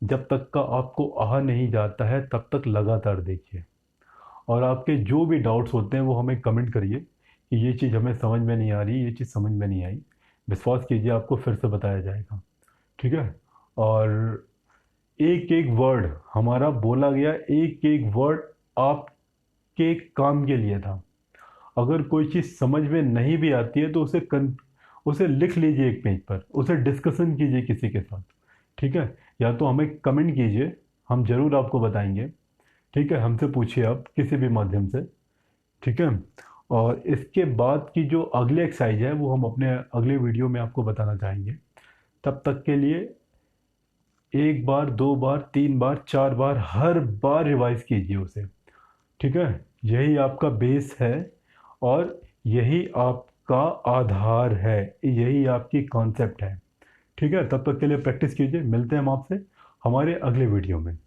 जब तक का आपको आ नहीं जाता है तब तक लगातार देखिए। और आपके जो भी डाउट्स होते हैं वो हमें कमेंट करिए कि ये चीज़ हमें समझ में नहीं आ रही, ये चीज़ समझ में नहीं आई। विश्वास कीजिए, आपको फिर से बताया जाएगा, ठीक है। और एक एक वर्ड हमारा बोला गया, एक एक वर्ड आपके काम के लिए था। अगर कोई चीज़ समझ में नहीं भी आती है तो उसे लिख लीजिए एक पेज पर, उसे डिस्कशन कीजिए किसी के साथ, ठीक है। या तो हमें कमेंट कीजिए, हम ज़रूर आपको बताएंगे, ठीक है। हमसे पूछिए आप किसी भी माध्यम से, ठीक है। और इसके बाद की जो अगली एक्सरसाइज है वो हम अपने अगले वीडियो में आपको बताना चाहेंगे। तब तक के लिए 1 बार 2 बार 3 बार 4 बार हर बार रिवाइज कीजिए उसे, ठीक है। यही आपका बेस है और यही आपका आधार है, यही आपकी कॉन्सेप्ट है, ठीक है। तब तक के लिए प्रैक्टिस कीजिए, मिलते हैं हम आपसे हमारे अगले वीडियो में।